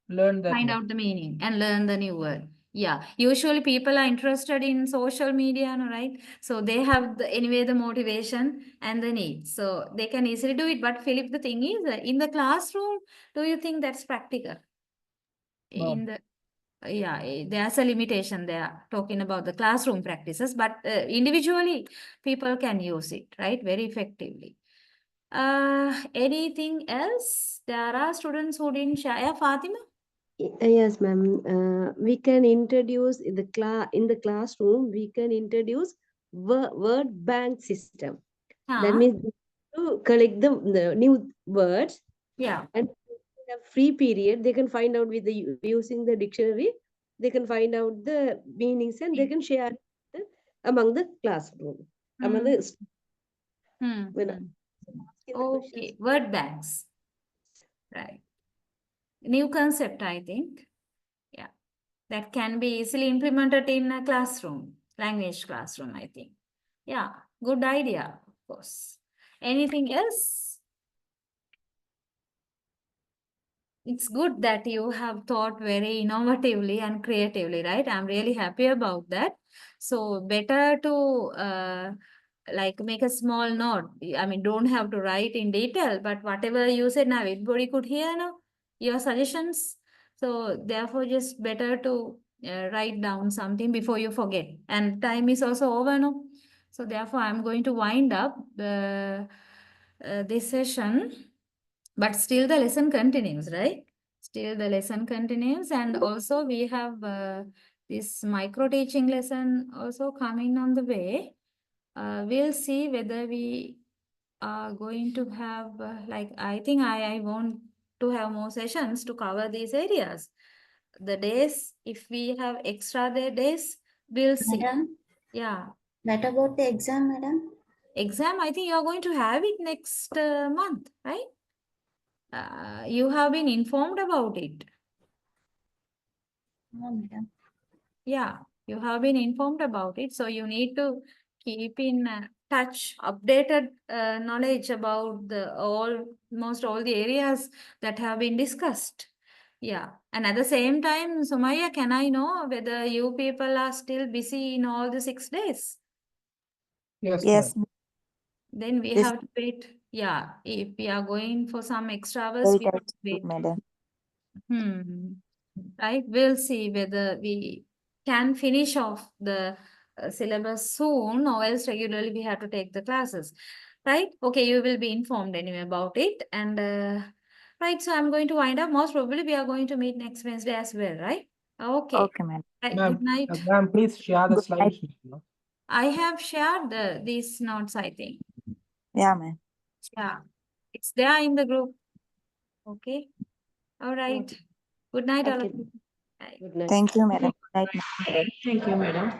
Speaker 5: learn that,
Speaker 1: Find
Speaker 5: ma'am.
Speaker 1: out the meaning and learn the new word. Yeah, usually people are interested in social media, no, right? So they have anyway the motivation and the need, so they can easily do it. But Philip, the thing is, in the classroom, do you think that's practical?
Speaker 5: No.
Speaker 1: In the yeah, there's a limitation there talking about the classroom practices, but individually people can use it, right, very effectively. Anything else? There are students who didn't share. Yeah, Fatima?
Speaker 7: Yes, ma'am. We can introduce in the classroom. We can introduce word bank system. That
Speaker 1: Huh?
Speaker 7: means to collect the new words,
Speaker 1: Yeah.
Speaker 7: and in a free period they can find out with using the dictionary. They can find out the meanings and they can share it among the classroom. Among
Speaker 1: Hmm.
Speaker 7: the when
Speaker 1: Hmm.
Speaker 7: asking the questions.
Speaker 1: Okay, word banks. Right. New concept, I think. Yeah. That can be easily implemented in a classroom, language classroom, I think. Yeah, good idea, of course. Anything else? It's good that you have thought very innovatively and creatively, right? I'm really happy about that. So better to like make a small note. I mean, don't have to write in detail, but whatever you said now, everybody could hear now your suggestions. So therefore, just better to write down something before you forget. And time is also over now. So therefore, I'm going to wind up this session. But still the lesson continues, right? Still the lesson continues, and also we have this micro teaching lesson also coming on the way. We'll see whether we are going to have like I think I want to have more sessions to cover these areas. The days, if we have extra days, we'll see.
Speaker 4: Madam,
Speaker 1: Yeah.
Speaker 4: what about the exam, madam?
Speaker 1: Exam, I think you're going to have it next month, right? You have been informed about it.
Speaker 4: No, madam.
Speaker 1: Yeah, you have been informed about it. So you need to keep in touch, updated knowledge about almost all the areas that have been discussed. Yeah. And at the same time, Sumaya, can I know whether you people are still busy in all the 6 days?
Speaker 5: Yes,
Speaker 2: Yes,
Speaker 5: ma'am.
Speaker 1: Then we
Speaker 2: this
Speaker 1: have to wait. Yeah. If we are going for some extra hours,
Speaker 2: very
Speaker 1: we have to
Speaker 2: good,
Speaker 1: wait.
Speaker 2: madam.
Speaker 1: Right, we'll see whether we can finish off the syllabus soon, or else regularly we have to take the classes, right? Okay, you will be informed anyway about it. And right, so I'm going to wind up. Most probably we are going to meet next Wednesday as well, right? Okay.
Speaker 2: Okay, madam.
Speaker 1: Right,
Speaker 5: Ma'am,
Speaker 1: good night.
Speaker 5: ma'am, please share the
Speaker 2: Good night.
Speaker 5: slides. ma'am.
Speaker 1: I have shared these notes, I think.
Speaker 2: Yeah, ma'am.
Speaker 1: Yeah, it's there in the group. Okay. All right.
Speaker 7: Okay.
Speaker 1: Good night, all of
Speaker 7: Okay.
Speaker 1: you. Bye.
Speaker 7: Good night.
Speaker 2: Thank you, madam. Good night, ma'am.
Speaker 3: Thank you, madam.